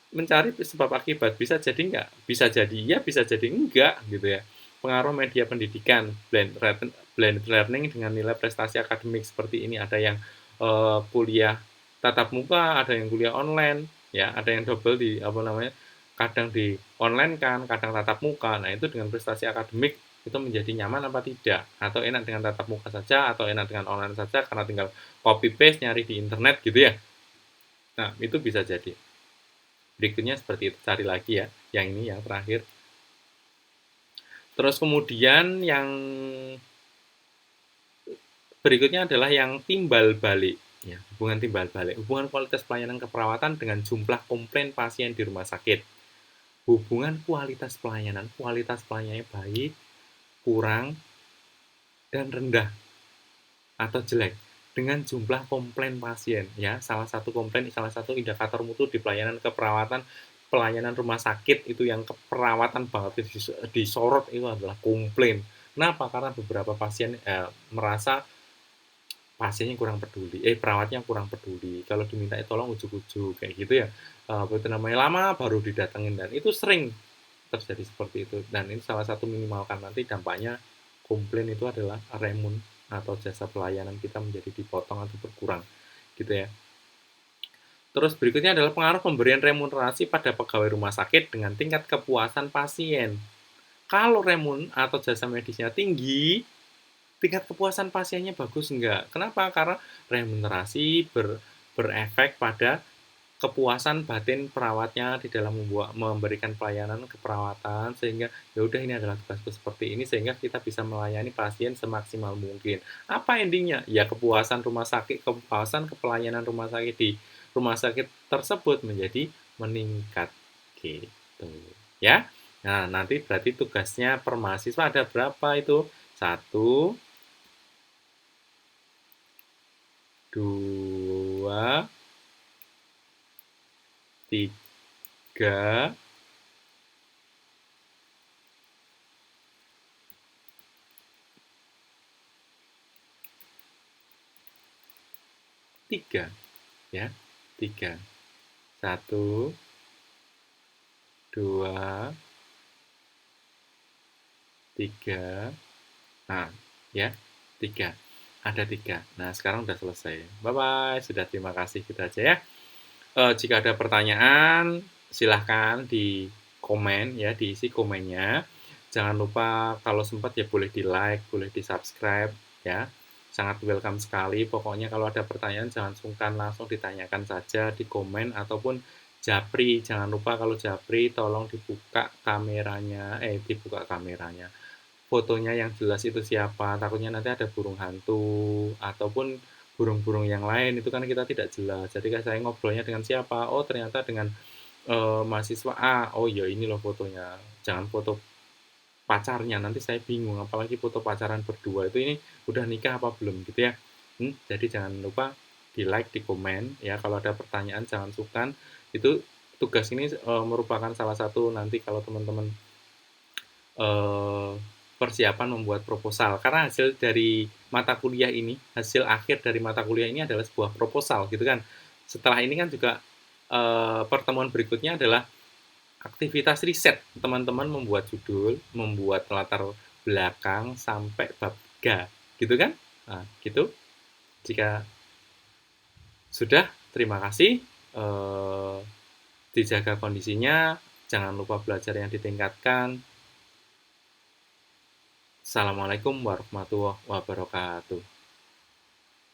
mencari sebab akibat, bisa jadi enggak, bisa jadi iya, bisa jadi enggak gitu ya. Pengaruh media pendidikan, blended learning dengan nilai prestasi akademik seperti ini, ada yang kuliah tatap muka, ada yang kuliah online, ya, ada yang double kadang di online kan, kadang tatap muka. Nah, itu dengan prestasi akademik itu menjadi nyaman apa tidak, atau enak dengan tatap muka saja, atau enak dengan online saja karena tinggal copy paste nyari di internet gitu ya. Nah, itu bisa jadi. Berikutnya seperti itu, cari lagi ya. Yang ini yang terakhir. Terus kemudian yang berikutnya adalah yang timbal balik. Ya, hubungan timbal balik. Hubungan kualitas pelayanan keperawatan dengan jumlah komplain pasien di rumah sakit. Hubungan kualitas pelayanannya baik, kurang, dan rendah atau jelek dengan jumlah komplain pasien. Ya, salah satu indikator mutu di pelayanan rumah sakit itu yang keperawatan banget disorot itu adalah komplain. Kenapa? Karena beberapa pasien merasa pasiennya kurang peduli, perawatnya kurang peduli. Kalau diminta tolong ujuk-ujuk kayak gitu ya, apa itu namanya, lama baru didatengin dan itu sering terjadi seperti itu. Dan ini salah satu minimalkan nanti dampaknya komplain itu adalah remun atau jasa pelayanan kita menjadi dipotong atau berkurang gitu ya. Terus berikutnya adalah pengaruh pemberian remunerasi pada pegawai rumah sakit dengan tingkat kepuasan pasien. Kalau remun atau jasa medisnya tinggi, tingkat kepuasan pasiennya bagus enggak? Kenapa? Karena remunerasi berefek pada kepuasan batin perawatnya di dalam memberikan pelayanan keperawatan, sehingga ya udah ini adalah tugasku seperti ini sehingga kita bisa melayani pasien semaksimal mungkin. Apa endingnya? Ya kepuasan kepelayanan rumah sakit di rumah sakit tersebut menjadi meningkat gitu ya. Nah, nanti berarti tugasnya per mahasiswa ada berapa itu? 1, 2, 3, 3 ya. 3. 1, 2, 3. Nah, ya. 3. Ada 3. Nah, sekarang udah selesai. Bye-bye. Sudah, terima kasih. Gitu aja ya. Jika ada pertanyaan, silahkan di komen ya, diisi komennya. Jangan lupa kalau sempat ya boleh di like, boleh di subscribe ya. Sangat welcome sekali. Pokoknya kalau ada pertanyaan jangan sungkan langsung ditanyakan saja di komen ataupun japri. Jangan lupa kalau japri tolong dibuka kameranya. Fotonya yang jelas itu siapa, takutnya nanti ada burung hantu ataupun burung-burung yang lain itu kan kita tidak jelas. Jadi kan saya ngobrolnya dengan siapa? Oh, ternyata dengan mahasiswa A. Oh iya ini loh fotonya. Jangan foto pacarnya, nanti saya bingung. Apalagi foto pacaran berdua itu ini udah nikah apa belum gitu ya. Jadi jangan lupa di like, di komen ya. Kalau ada pertanyaan jangan sungkan. Itu tugas ini merupakan salah satu nanti kalau teman-teman persiapan membuat proposal karena hasil akhir dari mata kuliah ini adalah sebuah proposal gitu kan. Setelah ini kan juga pertemuan berikutnya adalah aktivitas riset. Teman-teman membuat judul, membuat latar belakang sampai bab 3 gitu kan. Nah, gitu. Jika sudah, terima kasih. Dijaga kondisinya, jangan lupa belajar yang ditingkatkan. Assalamualaikum warahmatullahi wabarakatuh.